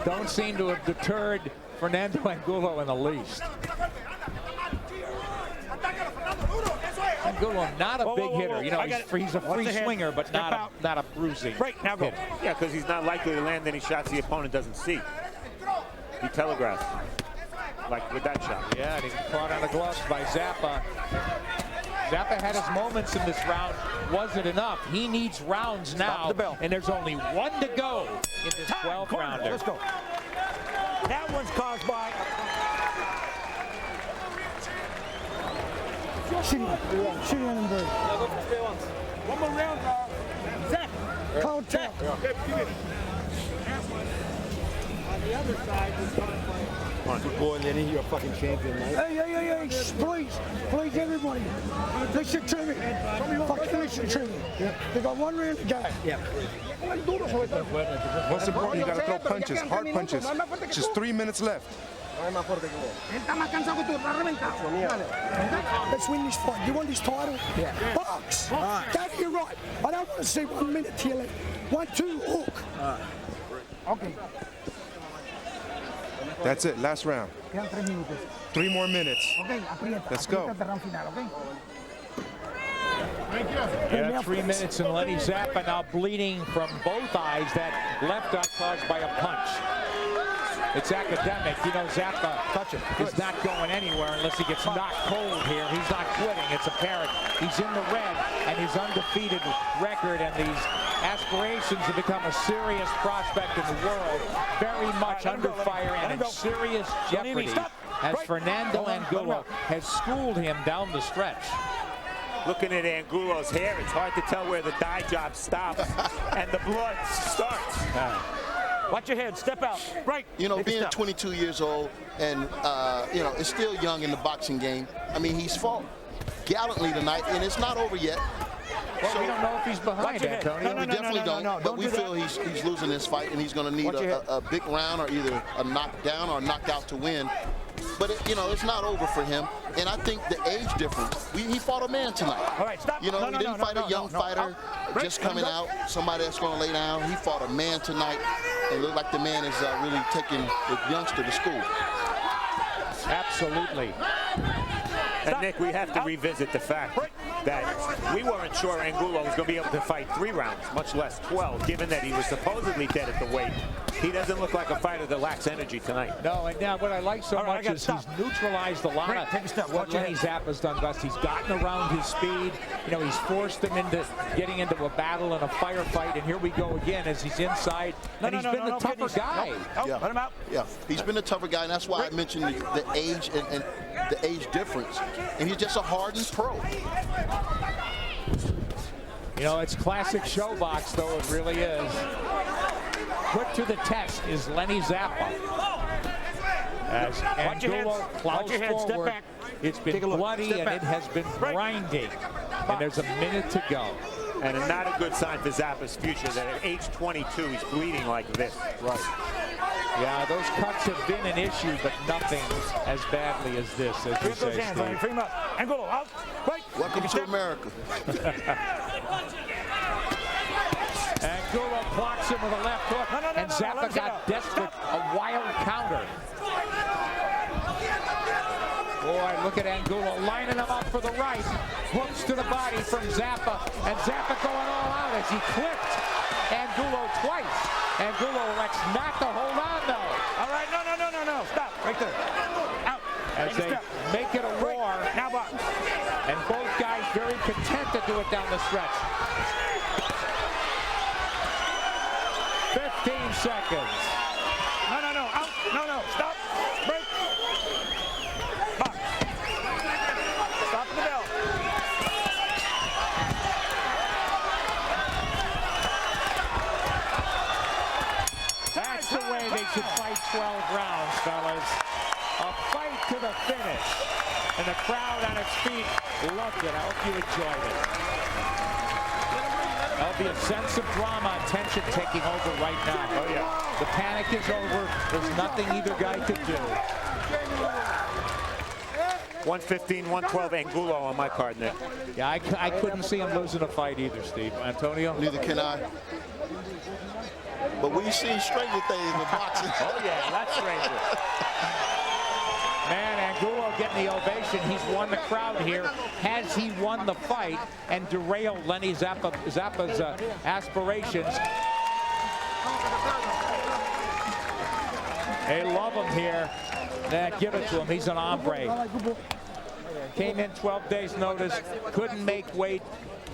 don't seem to have deterred Fernando Angulo in the least. Angulo, not a big hitter. You know, he's a free swinger, but not a bruising hitter. Yeah, because he's not likely to land any shots the opponent doesn't see. He telegraphs, like with that shot. Yeah, and he's caught on the gloves by Zappa. Zappa had his moments in this round. Wasn't enough. He needs rounds now, and there's only 1 to go in this 12th rounder. Let's go. That one's caused by. Shoot on him, bird. One more round, Zach. Contact. On the other side, he's going to play. punch. Boy, Lenny, you're a fucking champion, mate. Hey, please, everybody, listen to me. Fucking listen to me. They got 1 round to go. Yeah. Most important, you got to throw punches, hard punches. Just 3 minutes left. Let's win this fight. You want this title? Yeah. Box. That's your right. I don't want to see 1 minute till it. 1, 2, hook. Okay. That's it, last round. 3 more minutes. Okay, let's go. Yeah, 3 minutes, and Lenny Zappa now bleeding from both eyes. That left eye caused by a punch. It's academic. You know, Zappa is not going anywhere unless he gets knocked cold here. He's not quitting. It's apparent. He's in the red, and his undefeated record and these aspirations to become a serious prospect in the world very much under fire and in serious jeopardy as Fernando Angulo has schooled him down the stretch. Looking at Angulo's hair, it's hard to tell where the dye job stops and the blood starts. Watch your head, step out. Right. You know, being 22 years old and, you know, it's still young in the boxing game. I mean, he's fought gallantly tonight, and it's not over yet. Well, so we don't know if he's behind, Antonio. We definitely don't, but we feel he's losing this fight, and he's going to need a big round or either a knockdown or a knockout to win. But, you know, it's not over for him. And I think the age difference, he fought a man tonight. All right, stop. You know, he didn't fight a young fighter just coming out, somebody that's going to lay down. He fought a man tonight. It looked like the man is really taking the youngster to school. Absolutely. And Nick, we have to revisit the fact that we weren't sure Angulo was going to be able to fight 3 rounds, much less 12, given that he was supposedly dead at the weight. He doesn't look like a fighter that lacks energy tonight. No, and now what I like so much is he's neutralized a lot of what Lenny Zappa's done best. He's gotten around his speed. You know, he's forced him into getting into a battle and a firefight, and here we go again as he's inside. And he's been the tougher guy. Yeah. Let him out. Yeah, he's been a tougher guy, and that's why I mentioned the age and the age difference. And he's just a hardened pro. You know, it's classic showbox, though. It really is. Put to the test is Lenny Zappa. As Angulo plows forward, it's been bloody and it has been grinding. And there's a minute to go. And not a good sign for Zappa's future that at age 22 he's bleeding like this. Right. Yeah, those cuts have been an issue, but nothing as badly as this, as we say, Steve. Free him up. Angulo, out. Right. Welcome to America. Angulo blocks him with a left hook, and Zappa got desperate. A wild counter. Boy, look at Angulo lining him up for the right. Hooks to the body from Zappa, and Zappa going all out as he clipped Angulo twice. Angulo elects not to hold on, though. All right, no. Stop, right there. Out. As they make it a war. Now box. And both guys very content to do it down the stretch. 15 seconds. No, out. No, stop. Break. Box. Stop the bell. That's the way they should fight 12 rounds, fellas. A fight to the finish. And the crowd on its feet loved it. I hope you enjoyed it. There'll be a sense of drama and tension taking over right now. Oh, yeah. The panic is over. There's nothing either guy could do. 115, 112 Angulo on my card, Nick. Yeah, I couldn't see him losing a fight either, Steve. Antonio? Neither can I. But we've seen stranger things in boxing. Oh, yeah, that's stranger. Man, Angulo getting the ovation. He's won the crowd here. Has he won the fight and derailed Lenny Zappa's aspirations? They love him here. Give it to him. He's an hombre. Came in 12 days notice. Couldn't make weight.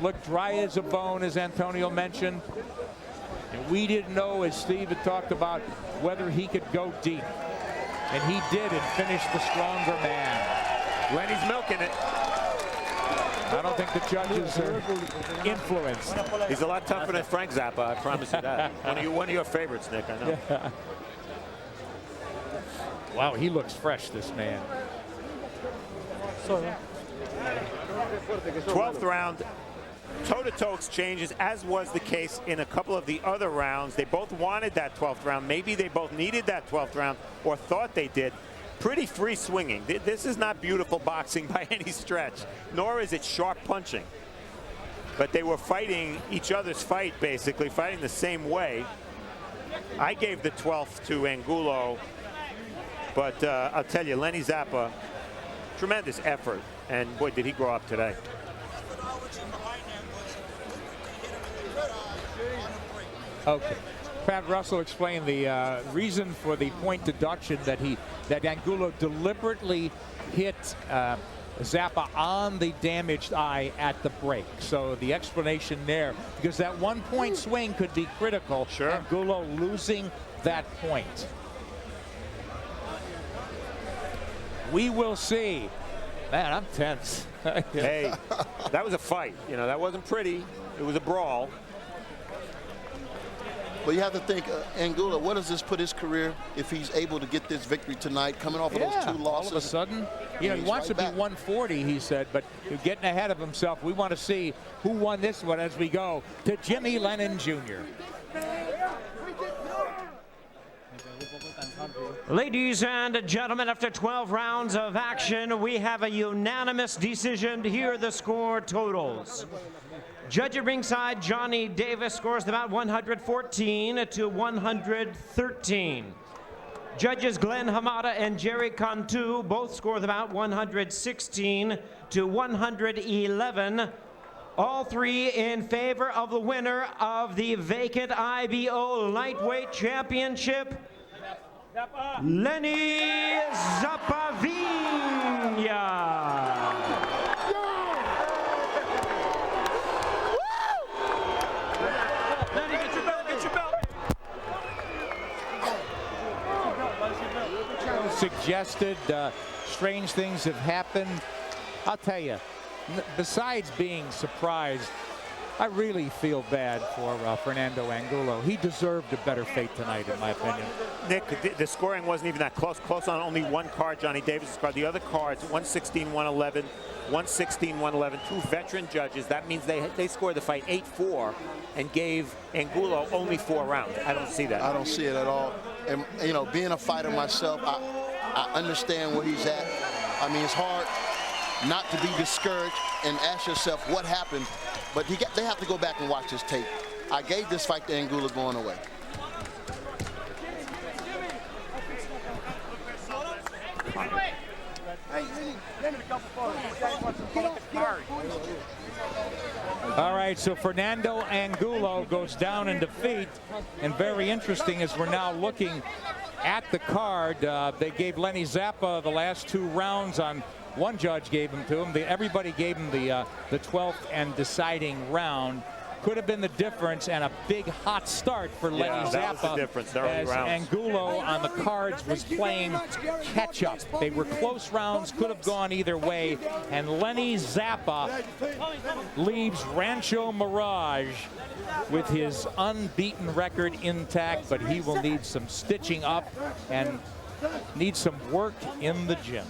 Looked dry as a bone, as Antonio mentioned. And we didn't know, as Steve had talked about, whether he could go deep. And he did and finished the stronger man. Lenny's milking it. I don't think the judges are influenced. He's a lot tougher than Frank Zappa, I promise you that. One of your favorites, Nick, I know. Yeah. Wow, he looks fresh, this man. 12th round, toe-to-toe exchanges, as was the case in a couple of the other rounds. They both wanted that 12th round. Maybe they both needed that 12th round or thought they did. Pretty free swinging. This is not beautiful boxing by any stretch, nor is it sharp punching. But they were fighting each other's fight, basically, fighting the same way. I gave the 12th to Angulo, but I'll tell you, Lenny Zappa, tremendous effort. And boy, did he grow up today. Okay. Pat Russell explained the reason for the point deduction that Angulo deliberately hit Zappa on the damaged eye at the break. So the explanation there, because that 1 point swing could be critical. Sure. Angulo losing that point. We will see. Man, I'm tense. Hey, that was a fight. You know, that wasn't pretty. It was a brawl. But you have to think, Angulo, what does this put his career if he's able to get this victory tonight, coming off of those 2 losses? All of a sudden, you know, he wants to be 140, he said, but getting ahead of himself. We want to see who won this one as we go to Jimmy Lennon Jr. Ladies and gentlemen, after 12 rounds of action, we have a unanimous decision. Here are the score totals. Judge at ringside, Johnny Davis, scores about 114 to 113. Judges Glenn Hamada and Jerry Cantu both scored about 116 to 111. All three in favor of the winner of the vacant IBO Lightweight Championship, Lenny Zappavigna. Suggested strange things have happened. I'll tell you, besides being surprised, I really feel bad for Fernando Angulo. He deserved a better fate tonight, in my opinion. Nick, the scoring wasn't even that close. Close on only one card, Johnny Davis' card. The other cards, 116, 111, 116, 111. 2 veteran judges. That means they scored the fight 8-4 and gave Angulo only 4 rounds. I don't see that. I don't see it at all. And, you know, being a fighter myself, I understand where he's at. I mean, it's hard not to be discouraged and ask yourself what happened, but they have to go back and watch this tape. I gave this fight to Angulo going away. All right, so Fernando Angulo goes down in defeat, and very interesting as we're now looking at the card. They gave Lenny Zappa the last 2 rounds on. One judge gave him to him. Everybody gave him the 12th and deciding round. Could have been the difference, and a big hot start for Lenny Zappa. That was the difference, as Angulo on the cards was playing catch-up. They were close rounds, could have gone either way, and Lenny Zappa leaves Rancho Mirage with his unbeaten record intact, but he will need some stitching up and need some work in the gym.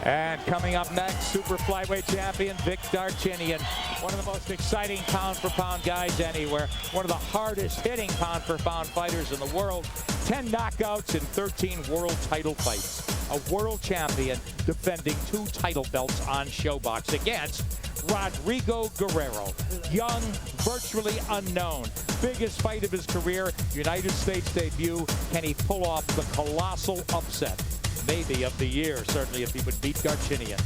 And coming up next, super flyweight champion Vic Darchinyan, one of the most exciting pound-for-pound guys anywhere, one of the hardest hitting pound-for-pound fighters in the world, 10 knockouts in 13 world title fights, a world champion defending 2 title belts on ShowBox against Rodrigo Guerrero, young, virtually unknown. Biggest fight of his career, United States debut. Can he pull off the colossal upset? Maybe of the year, certainly, if he would beat Darchinyan.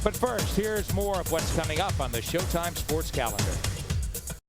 But first, here's more of what's coming up on the Showtime Sports calendar.